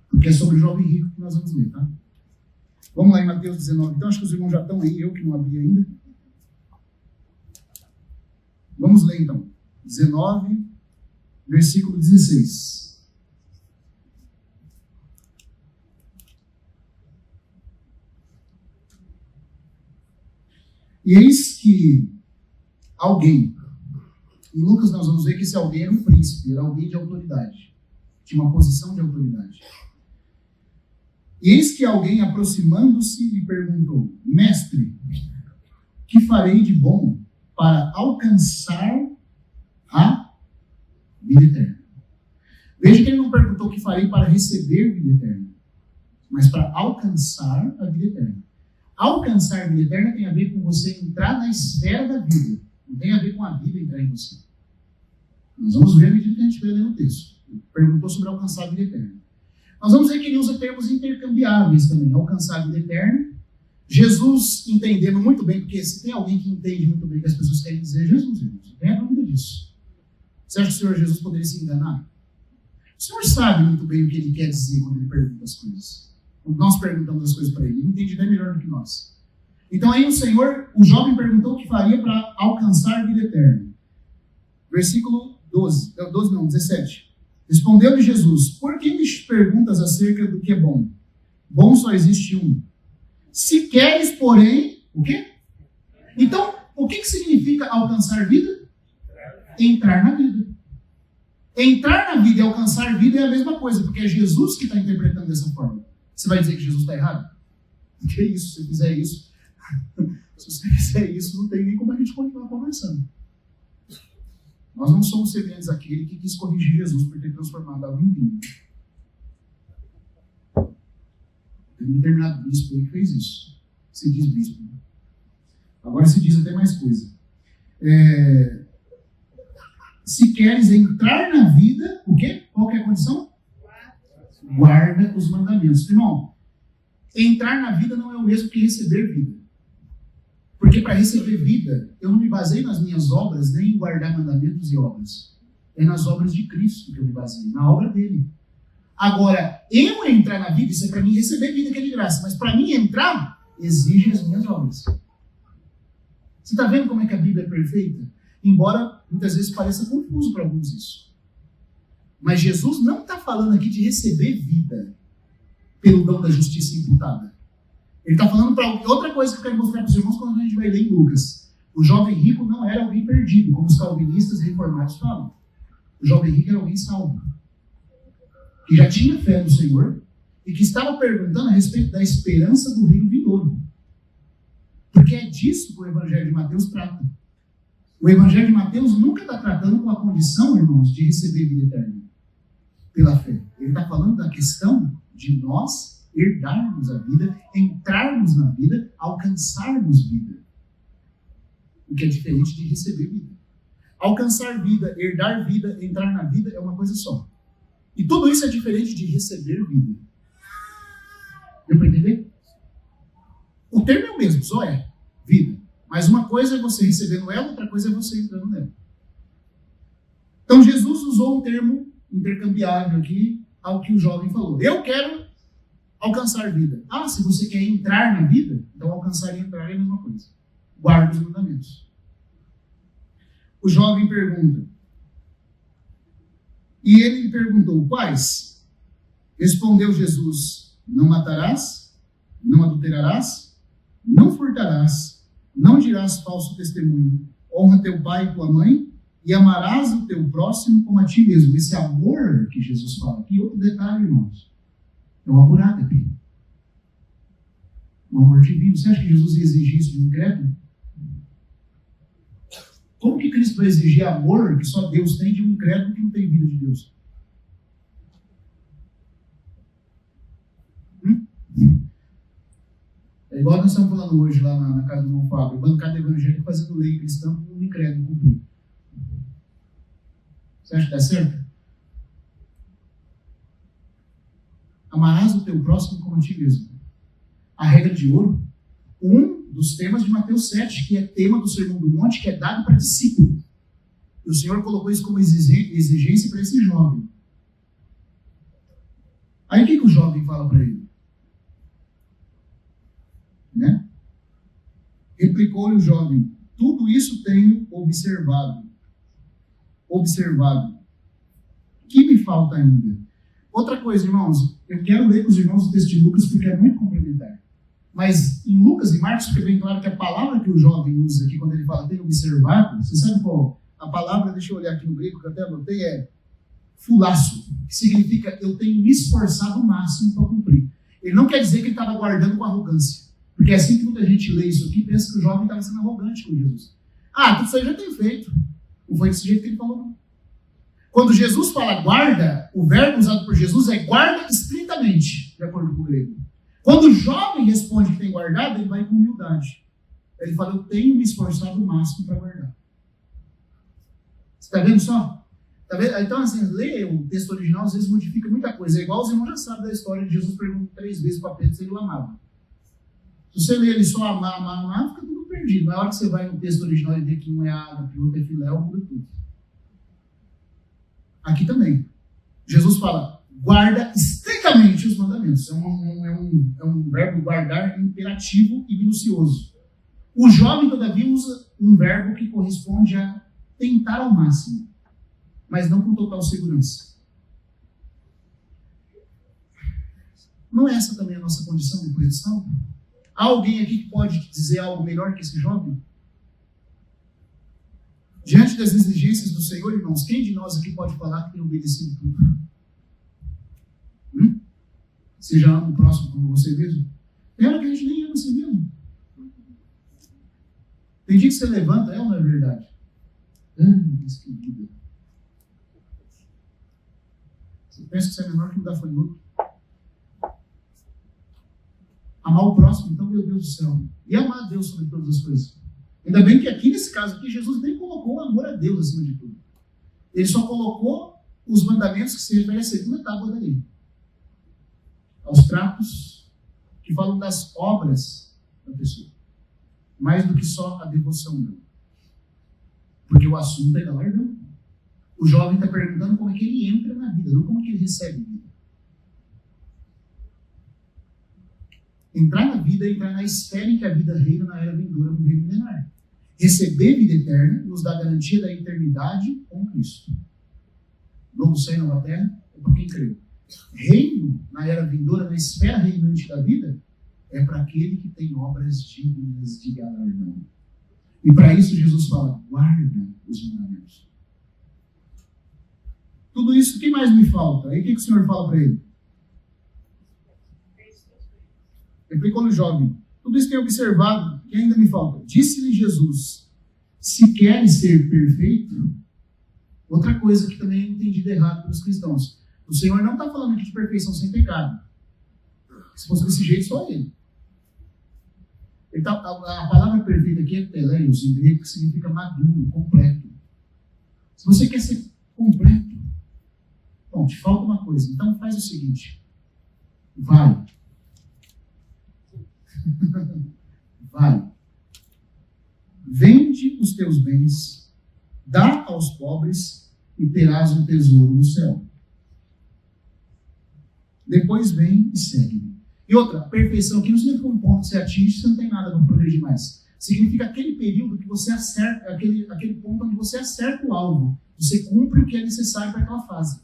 A: Porque é sobre o jovem rico que nós vamos ler, tá? Vamos lá em Mateus 19. Então, acho que os irmãos já estão aí, eu que não abri ainda. Vamos ler, então. 19, versículo 16. E eis que alguém, em Lucas nós vamos ver que esse alguém era um príncipe, era alguém de autoridade, tinha uma posição de autoridade. E eis que alguém, aproximando-se, lhe perguntou: Mestre, que farei de bom para alcançar a vida eterna? Veja que ele não perguntou o que farei para receber vida eterna, mas para alcançar a vida eterna. Alcançar a vida eterna tem a ver com você entrar na esfera da vida. Não tem a ver com a vida entrar em você. Nós vamos ver à medida que a gente vai ler no texto. Ele perguntou sobre alcançar a vida eterna. Nós vamos ver que ele usa termos intercambiáveis também. Alcançar a vida eterna. Jesus entendendo muito bem, porque se tem alguém que entende muito bem o que as pessoas querem dizer, Jesus, irmãos. Não tenha dúvida disso. Você acha que o Senhor Jesus poderia se enganar? O Senhor sabe muito bem o que ele quer dizer quando ele pergunta as coisas. Quando nós perguntamos as coisas para ele, ele entende bem melhor do que nós. Então aí o jovem perguntou o que faria para alcançar a vida eterna. Versículo 17. Respondeu-lhe Jesus: Por que me perguntas acerca do que é bom? Bom só existe um. Se queres, porém, o quê? Então, o que significa alcançar vida? Entrar na vida. Entrar na vida e alcançar vida é a mesma coisa, porque é Jesus que está interpretando dessa forma. Você vai dizer que Jesus está errado? Que isso, se você fizer isso, se você fizer isso, não tem nem como a gente continuar conversando. Nós não somos semelhantes àquele que quis corrigir Jesus por ter transformado água em vinho. Tem um determinado bispo aí que fez isso. Se diz bispo. Agora se diz até mais coisa. Se queres entrar na vida, o quê? Qual que é a condição? Guarda os mandamentos. Irmão, entrar na vida não é o mesmo que receber vida. Porque para receber vida, eu não me baseio nas minhas obras, nem em guardar mandamentos e obras. É nas obras de Cristo que eu me baseio, na obra dele. Agora, eu entrar na vida, isso é para mim receber vida que é de graça. Mas para mim entrar, exige as minhas obras. Você está vendo como é que a Bíblia é perfeita? Embora muitas vezes pareça confuso para alguns isso. Mas Jesus não está falando aqui de receber vida pelo dom da justiça imputada. Ele está falando para outra coisa que eu quero mostrar para os irmãos quando a gente vai ler em Lucas. O jovem rico não era alguém perdido, como os calvinistas e reformados falam. O jovem rico era alguém salvo. que já tinha fé no Senhor e que estava perguntando a respeito da esperança do reino vindouro. Porque é disso que o Evangelho de Mateus trata. O Evangelho de Mateus nunca está tratando com a condição, irmãos, de receber vida eterna pela fé. Ele está falando da questão de nós herdarmos a vida, entrarmos na vida, alcançarmos vida. O que é diferente de receber vida. Alcançar vida, herdar vida, entrar na vida é uma coisa só. E tudo isso é diferente de receber vida. Deu para entender? O termo é o mesmo, só é vida. Mas uma coisa é você recebendo ela, outra coisa é você entrando nela. Então Jesus usou um termo intercambiável aqui ao que o jovem falou. Eu quero alcançar vida. Ah, se você quer entrar na vida, então alcançar e entrar é a mesma coisa. Guarda os mandamentos. O jovem pergunta. E ele lhe perguntou, quais? Respondeu Jesus, não matarás, não adulterarás, não furtarás, não dirás falso testemunho, honra teu pai e tua mãe, e amarás o teu próximo como a ti mesmo. Esse amor que Jesus fala aqui, outro detalhe, irmãos, é o amor ágape. O amor divino. Você acha que Jesus ia exigir isso de um incrédulo? Como que Cristo vai exigir amor que só Deus tem de um incrédulo que não tem vida de Deus? É igual nós estamos falando hoje lá na casa do irmão Fábio, bancada evangélica fazendo lei cristã com um incrédulo cumprir. Você acha que dá certo? Amarás o teu próximo como a ti mesmo. A regra de ouro, um dos temas de Mateus 7, que é tema do Sermão do Monte, que é dado para discípulo. E o Senhor colocou isso como exigência para esse jovem. Aí o que o jovem fala para ele? Né? Replicou-lhe o jovem, tudo isso tenho observado. O que me falta ainda? Outra coisa, irmãos, eu quero ler com os irmãos o texto de Lucas porque é muito complementar. Mas em Lucas e Marcos fica bem claro que a palavra que o jovem usa aqui, quando ele fala tenho observado, você sabe qual? A palavra, deixa eu olhar aqui no grego, que eu até anotei, é fulasso, que significa eu tenho me esforçado o máximo para cumprir. Ele não quer dizer que ele estava guardando com arrogância. Porque é assim que muita gente lê isso aqui, pensa que o jovem estava sendo arrogante com Jesus. Ah, tudo isso aí já tem feito. Não foi desse jeito que ele falou, não. Quando Jesus fala guarda, o verbo usado por Jesus é guarda estritamente, de acordo com o grego. Quando o jovem responde que tem guardado, ele vai com humildade. Ele fala, eu tenho me esforçado o máximo para guardar. Você está vendo só? Tá vendo? Então, assim, ler o texto original às vezes modifica muita coisa. É igual os irmãos já sabem da história de Jesus perguntando 3 vezes para Pedro se ele o amava. Se você lê ele só amar, fica tudo perdido. Na hora que você vai no texto original e vê que um é ágape, o outro é filéu, muda tudo. Aqui também. Jesus fala, guarda estritamente os mandamentos. É um verbo guardar imperativo e minucioso. O jovem, todavia, usa um verbo que corresponde a tentar ao máximo, mas não com total segurança. Não é essa também a nossa condição de correção? Há alguém aqui que pode dizer algo melhor que esse jovem? Diante das exigências do Senhor, irmãos, quem de nós aqui pode falar que tem obedecido tudo? Você já ama o próximo como você mesmo? Tem hora que a gente nem ama a si mesmo. Tem dia que você levanta, não é verdade? Mas que vida. Você pensa que você é menor que um gafanhoto. Amar o próximo, então, meu Deus do céu. E amar a Deus sobre todas as coisas. Ainda bem que aqui, nesse caso aqui, Jesus nem colocou o amor a Deus acima de tudo. Ele só colocou os mandamentos que se referem à segunda tábua da lei. Aos tratos que falam das obras da pessoa. Mais do que só a devoção dela. Porque o assunto é galardão. O jovem está perguntando como é que ele entra na vida, não como é que ele recebe vida. Entrar na vida é entrar na esfera em que a vida reina na era vindoura do reino milenar. Receber vida eterna nos dá a garantia da eternidade com Cristo. Novo céu e nova terra é para quem creu. Reino na era vindoura, na esfera reinante da vida, é para aquele que tem obras dignas de galardão. E para isso Jesus fala, guarda os mandamentos. Tudo isso, o que mais me falta? Aí o que o Senhor fala para ele? Replicou no jovem: tudo isso tem observado, que ainda me falta. Disse-lhe Jesus: se queres ser perfeito, outra coisa que também é entendido errado pelos cristãos. O Senhor não está falando aqui de perfeição sem pecado. Se fosse desse jeito, só ele. A palavra perfeita aqui é teleios, em grego, que significa maduro, completo. Se você quer ser completo, bom, te falta uma coisa. Então faz o seguinte: vai. Vai. Vende os teus bens, dá aos pobres e terás um tesouro no céu. Depois vem e segue. E outra, a perfeição aqui não significa um ponto que você atinge, você não tem nada para progredir mais. Significa aquele período que você acerta, aquele ponto onde você acerta o alvo. Você cumpre o que é necessário para aquela fase.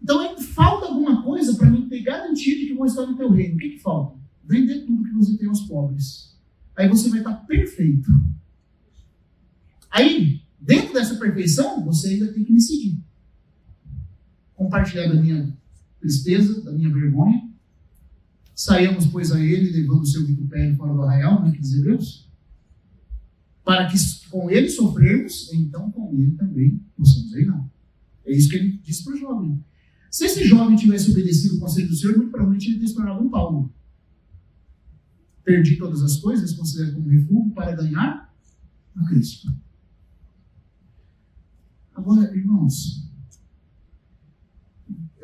A: Então, aí falta alguma coisa para mim ter garantia de que vão estar no teu reino. O que falta? Vender tudo que você tem aos pobres. Aí você vai estar perfeito. Aí, dentro dessa perfeição, você ainda tem que me seguir. Compartilhar da minha tristeza, da minha vergonha. Saíamos, pois, a ele, levando o seu vitupério fora do arraial, né, que diz Hebreus, para que com ele sofrermos, então com ele também possamos reinar. É isso que ele disse para o jovem. Se esse jovem tivesse obedecido o conselho do Senhor, muito provavelmente ele teria se tornado um Paulo. Perdi todas as coisas, considero como refúgio para ganhar a Cristo. Agora, irmãos,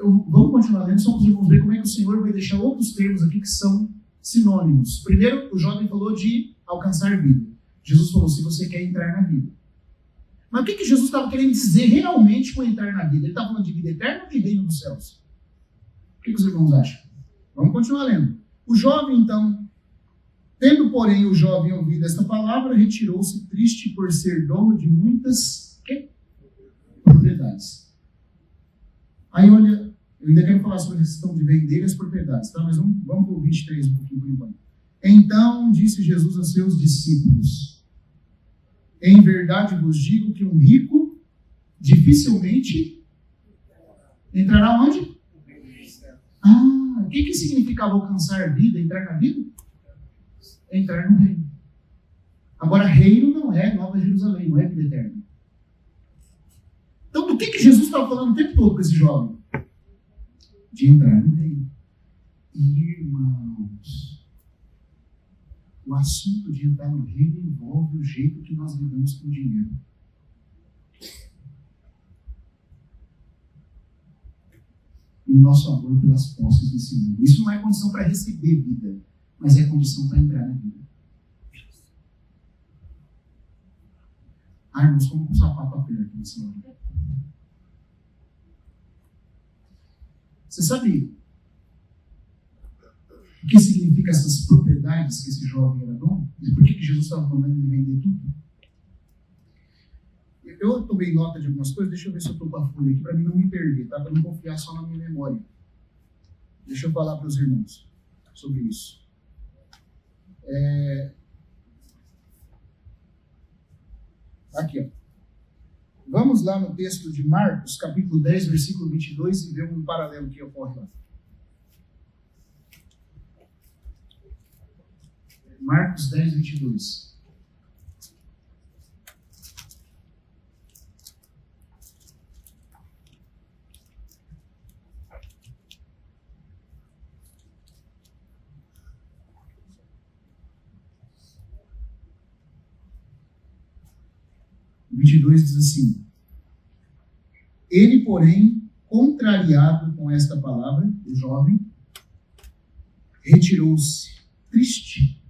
A: vamos continuar lendo, só para os irmãos verem como é que o Senhor vai deixar outros termos aqui que são sinônimos. Primeiro, o jovem falou de alcançar vida. Jesus falou: se você quer entrar na vida. Mas o que Jesus estava querendo dizer realmente com entrar na vida? Ele estava falando de vida eterna ou de reino dos céus? O que os irmãos acham? Vamos continuar lendo. O jovem, então, tendo, porém, o jovem ouvido esta palavra, retirou-se triste por ser dono de muitas propriedades. Aí, olha, eu ainda quero falar sobre a questão de vender as propriedades, tá? Mas vamos para o 23 um pouquinho por enquanto. Então disse Jesus a seus discípulos: em verdade vos digo que um rico dificilmente entrará onde? O que significava alcançar vida, entrar na vida? Entrar no reino. Agora, reino não é Nova Jerusalém, não é vida eterna. Então, do que Jesus estava falando o tempo todo com esse jovem? De entrar no reino. Irmãos, o assunto de entrar no reino envolve o jeito que nós lidamos com o dinheiro. E o nosso amor pelas posses desse mundo. Isso não é condição para receber vida, mas é condição para entrar na vida. Irmãos, como com o sapato aperto nessa hora. Você sabe o que significa essas propriedades que esse jovem era dono? E por que Jesus estava mandando ele vender tudo? Eu tomei nota de algumas coisas, deixa eu ver se eu estou com a folha aqui para mim não me perder, tá? Para não confiar só na minha memória. Deixa eu falar para os irmãos sobre isso. Aqui, ó. Vamos lá no texto de Marcos, capítulo 10, versículo 22, e ver um paralelo que ocorre lá. Marcos 10, 22. O 22 diz assim: ele, porém, contrariado com esta palavra, o jovem, retirou-se triste,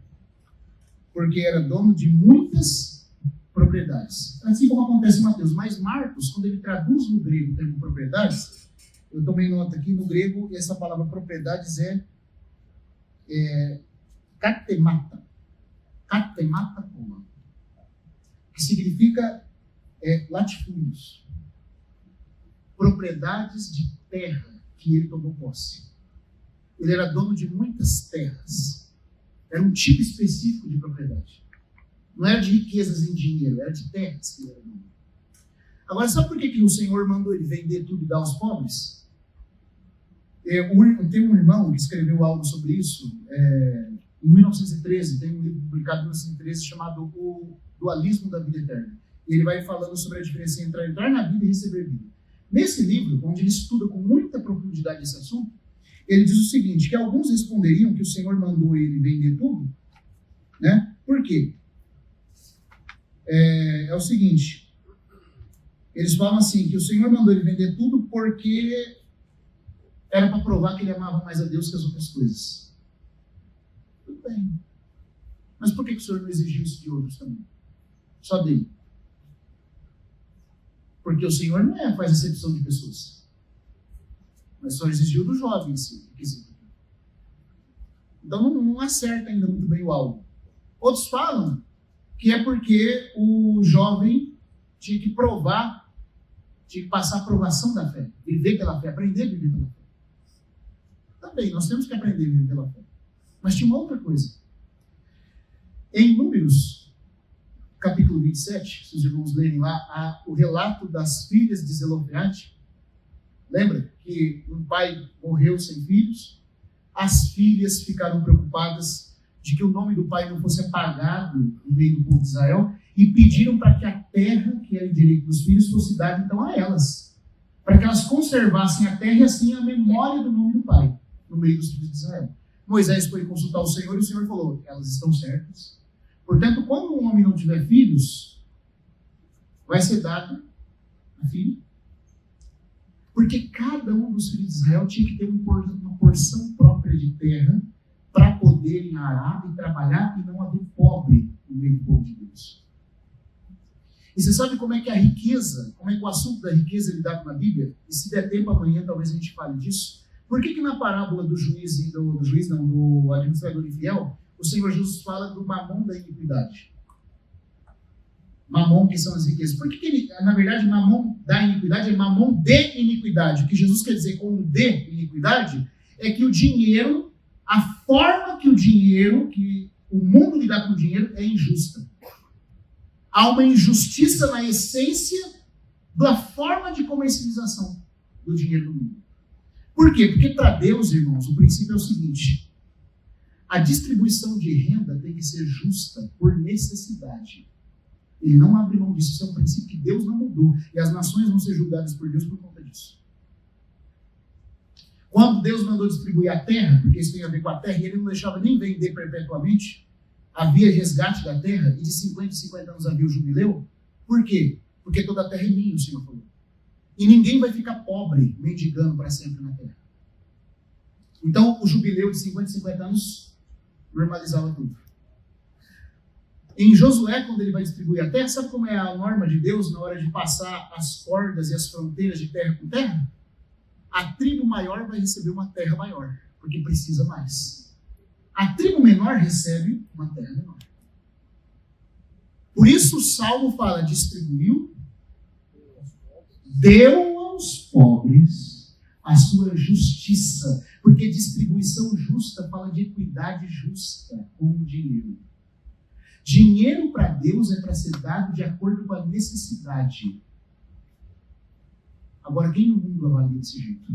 A: porque era dono de muitas propriedades. Assim como acontece em Mateus. Mas Marcos, quando ele traduz no grego o termo propriedades, eu tomei nota aqui, no grego, essa palavra propriedades é katemata. Katemata coma. Que significa latifúndios. Propriedades de terra que ele tomou posse. Ele era dono de muitas terras. Era um tipo específico de propriedade. Não era de riquezas em dinheiro, era de terras que ele era dono. Agora, sabe por que o Senhor mandou ele vender tudo e dar aos pobres? Tem um irmão que escreveu algo sobre isso, em 1913, tem um livro publicado em 1913 chamado O Dualismo da Vida Eterna. E ele vai falando sobre a diferença entre entrar na vida e receber vida. Nesse livro, onde ele estuda com muita profundidade esse assunto, ele diz o seguinte, que alguns responderiam que o Senhor mandou ele vender tudo, né? Por quê? É o seguinte, eles falam assim, que o Senhor mandou ele vender tudo porque era para provar que ele amava mais a Deus que as outras coisas. Tudo bem. Mas por que o Senhor não exigiu isso de outros também? Só dele. Porque o Senhor não faz exceção de pessoas. Mas só exigiu do jovem esse requisito. Então não acerta ainda muito bem o alvo. Outros falam que é porque o jovem tinha que provar, tinha que passar a provação da fé, viver pela fé, aprender a viver pela fé. Também, nós temos que aprender a viver pela fé. Mas tinha uma outra coisa. Em Números, capítulo 27, se os irmãos lerem lá, o relato das filhas de Zelofeade. Lembra que um pai morreu sem filhos? As filhas ficaram preocupadas de que o nome do pai não fosse apagado no meio do povo de Israel e pediram para que a terra, que era em direito dos filhos, fosse dada então a elas, para que elas conservassem a terra e assim a memória do nome do pai no meio dos filhos de Israel. Moisés foi consultar o Senhor e o Senhor falou, elas estão certas. Portanto, quando um homem não tiver filhos, vai ser dado a filha. Porque cada um dos filhos de Israel tinha que ter uma porção própria de terra para poderem arar e trabalhar e não haver pobre no meio do povo de Deus. E você sabe como é que a riqueza, como é que o assunto da riqueza é lidado na Bíblia? E se der tempo amanhã, talvez a gente fale disso. Por que na parábola do do administrador infiel, o Senhor Jesus fala do mamão da iniquidade? Mamão, que são as riquezas. Por que ele, na verdade, mamão da iniquidade é mamão de iniquidade? O que Jesus quer dizer com de iniquidade é que o dinheiro, a forma que o mundo lidar com o dinheiro é injusta. Há uma injustiça na essência da forma de comercialização do dinheiro no mundo. Por quê? Porque para Deus, irmãos, o princípio é o seguinte: a distribuição de renda tem que ser justa por necessidade. Ele não abre mão disso. Isso é um princípio que Deus não mudou. E as nações vão ser julgadas por Deus por conta disso. Quando Deus mandou distribuir a terra, porque isso tem a ver com a terra, e ele não deixava nem vender perpetuamente, havia resgate da terra, e de 50 em 50 anos havia o jubileu. Por quê? Porque toda a terra é minha, o Senhor falou. E ninguém vai ficar pobre, mendigando para sempre na terra. Então, o jubileu de 50 em 50 anos normalizava tudo. Em Josué, quando ele vai distribuir a terra, sabe como é a norma de Deus na hora de passar as cordas e as fronteiras de terra com terra? A tribo maior vai receber uma terra maior, porque precisa mais. A tribo menor recebe uma terra menor. Por isso o Salmo fala, distribuiu, deu aos pobres a sua justiça, porque distribuição justa fala de equidade justa com o dinheiro. Dinheiro para Deus é para ser dado de acordo com a necessidade. Agora, quem no mundo avalia desse jeito?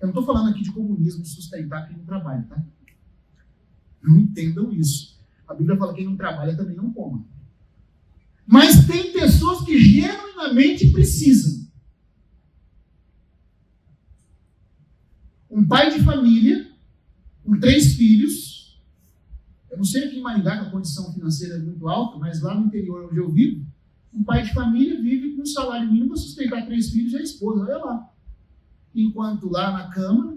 A: Eu não estou falando aqui de comunismo, de sustentar quem não trabalha, tá? Não entendam isso. A Bíblia fala que quem não trabalha também não coma. Mas tem pessoas que genuinamente precisam. Um pai de família, com 3 filhos. Eu não sei aqui em Maringá que a condição financeira é muito alta, mas lá no interior onde eu vivo, um pai de família vive com um salário mínimo para sustentar 3 filhos e a esposa, olha lá. Enquanto lá na Câmara,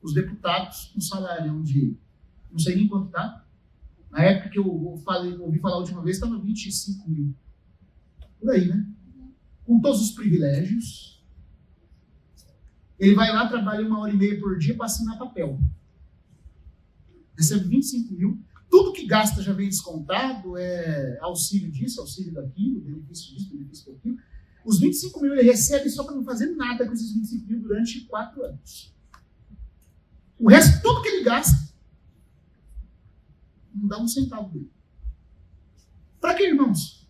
A: os deputados, um salário de, não sei nem quanto está, na época que eu ouvi falar a última vez, estava 25 mil. Por aí, né? Com todos os privilégios. Ele vai lá, trabalha 1h30 por dia para assinar papel. Recebe 25 mil. Tudo que gasta já vem descontado, é auxílio disso, auxílio daquilo, benefício disso, benefício daquilo. Os 25 mil ele recebe só para não fazer nada com esses 25 mil durante 4 anos. O resto, tudo que ele gasta, não dá um centavo dele. Para que, irmãos?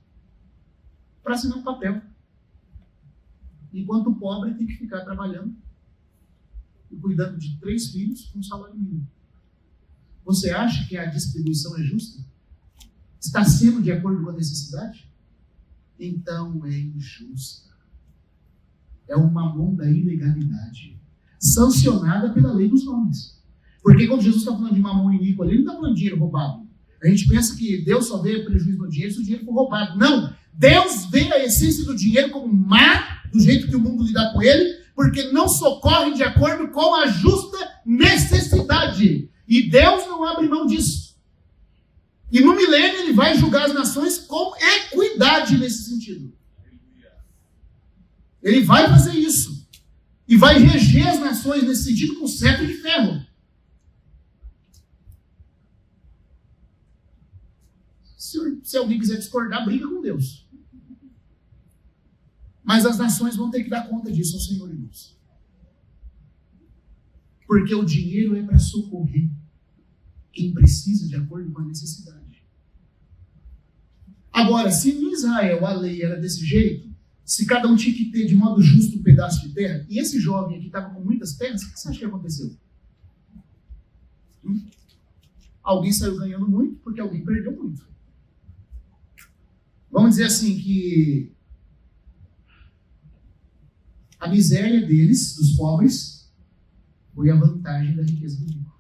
A: para assinar um papel. Enquanto o pobre tem que ficar trabalhando e cuidando de 3 filhos com um salário mínimo. Você acha que a distribuição é justa? Está sendo de acordo com a necessidade? Então é injusta. É o mamon da ilegalidade, sancionada pela lei dos homens. Porque quando Jesus está falando de mamon iníquo ali, ele não está falando de dinheiro roubado. A gente pensa que Deus só vê prejuízo no dinheiro se o dinheiro for roubado. Não! Deus vê a essência do dinheiro como má, do jeito que o mundo lida com ele, porque não socorre de acordo com a justa necessidade. E Deus não abre mão disso. E no milênio ele vai julgar as nações com equidade nesse sentido. Ele vai fazer isso. E vai reger as nações nesse sentido com cetro de ferro. Se alguém quiser discordar, briga com Deus. Mas as nações vão ter que dar conta disso ao Senhor, irmãos. Porque o dinheiro é para socorrer quem precisa de acordo com a necessidade. Agora, se em Israel a lei era desse jeito, se cada um tinha que ter de modo justo um pedaço de terra, e esse jovem aqui estava com muitas terras, o que você acha que aconteceu? Alguém saiu ganhando muito porque alguém perdeu muito. Vamos dizer assim que a miséria deles, dos pobres, foi a vantagem da riqueza do rico.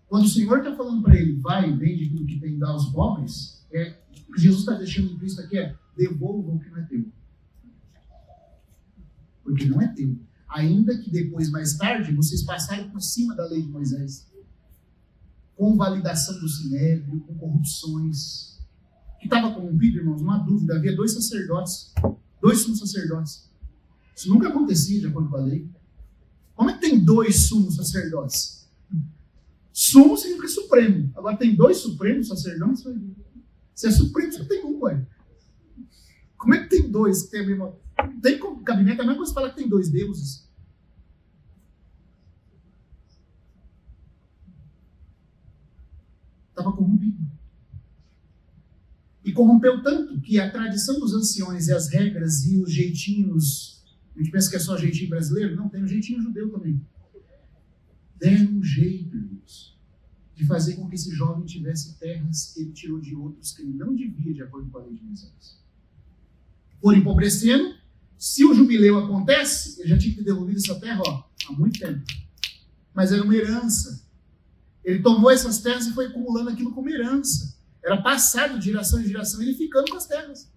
A: Quando o Senhor está falando para ele, vai, vende aquilo que tem, dá aos pobres, o que Jesus está deixando implícito aqui é, devolva o que não é teu. Porque não é teu. Ainda que depois, mais tarde, vocês passarem por cima da lei de Moisés, com validação do sinédrio, com corrupções. Que estava corrompido, irmãos, não há dúvida, havia 2 sacerdotes, 2 sumos sacerdotes. Isso nunca acontecia de acordo com a lei. Como é que tem 2 sumos sacerdotes? Sumo significa supremo. Agora tem 2 supremos sacerdotes? Se é supremo, só tem um, ué. Como é que tem 2? Tem cabimento, a mesma coisa falar que tem 2 deuses. Estava corrompido. E corrompeu tanto que a tradição dos anciões e as regras e os jeitinhos, a gente pensa que é só jeitinho brasileiro, não, tem um jeitinho judeu também. Deram um jeito, irmãos, de fazer com que esse jovem tivesse terras que ele tirou de outros que ele não devia, de acordo com a lei de Moisés. Por empobrecendo, se o jubileu acontece, ele já tinha que ter devolvido essa terra há muito tempo. Mas era uma herança. Ele tomou essas terras e foi acumulando aquilo como herança. Era passado de geração em geração, ele ficando com as terras.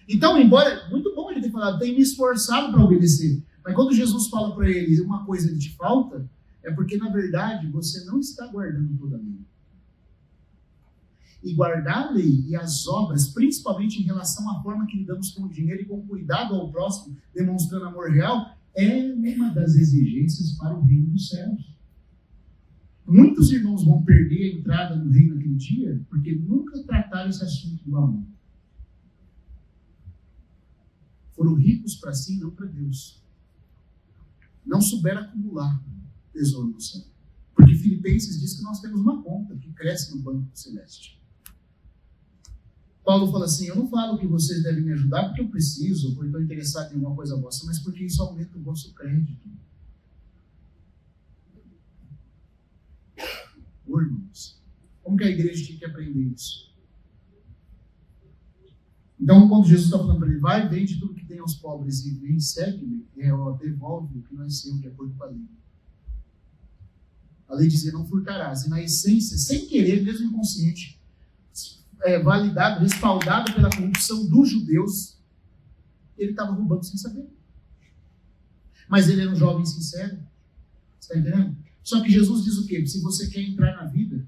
A: Então, embora, muito bom ele ter falado, tem me esforçado para obedecer. Mas quando Jesus fala para ele, uma coisa que te falta, é porque, na verdade, você não está guardando toda a lei. E guardar a lei e as obras, principalmente em relação à forma que lidamos com o dinheiro e com o cuidado ao próximo, demonstrando amor real, é uma das exigências para o reino dos céus. Muitos irmãos vão perder a entrada no reino naquele dia porque nunca trataram esse assunto do amor. Foram ricos para si, não para Deus. Não souberam acumular tesouro no céu. Porque Filipenses diz que nós temos uma conta que cresce no banco celeste. Paulo fala assim, eu não falo que vocês devem me ajudar porque eu preciso, ou porque estou interessado em alguma coisa vossa, mas porque isso aumenta o vosso crédito. Irmãos, como que a igreja tinha que aprender isso? Então, quando Jesus está falando para ele, vai, vende tudo que tem aos pobres e vem, segue-me, devolve o que não é seu, de acordo com a lei. A lei dizia, não furtarás. E na essência, sem querer, mesmo inconsciente, validado, respaldado pela corrupção dos judeus, ele estava roubando sem saber. Mas ele era um jovem sincero. Você está entendendo? Só que Jesus diz o quê? Se você quer entrar na vida,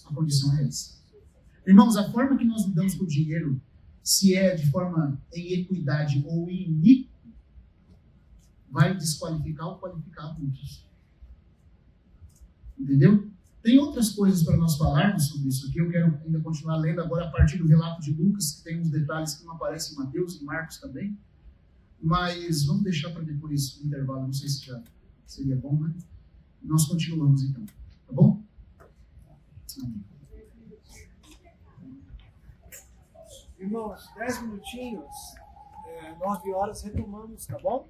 A: a condição é essa. Irmãos, a forma que nós lidamos com o dinheiro, se é de forma em equidade ou iníquo, vai desqualificar ou qualificar muitos. Entendeu? Tem outras coisas para nós falarmos sobre isso aqui. Eu quero ainda continuar lendo agora a partir do relato de Lucas, que tem uns detalhes que não aparecem em Mateus e Marcos também. Mas vamos deixar para depois o intervalo. Não sei se já seria bom, né? Nós continuamos então. Tá bom? Amém.
B: Irmãos, 10 minutinhos, 9 horas retomamos, tá bom?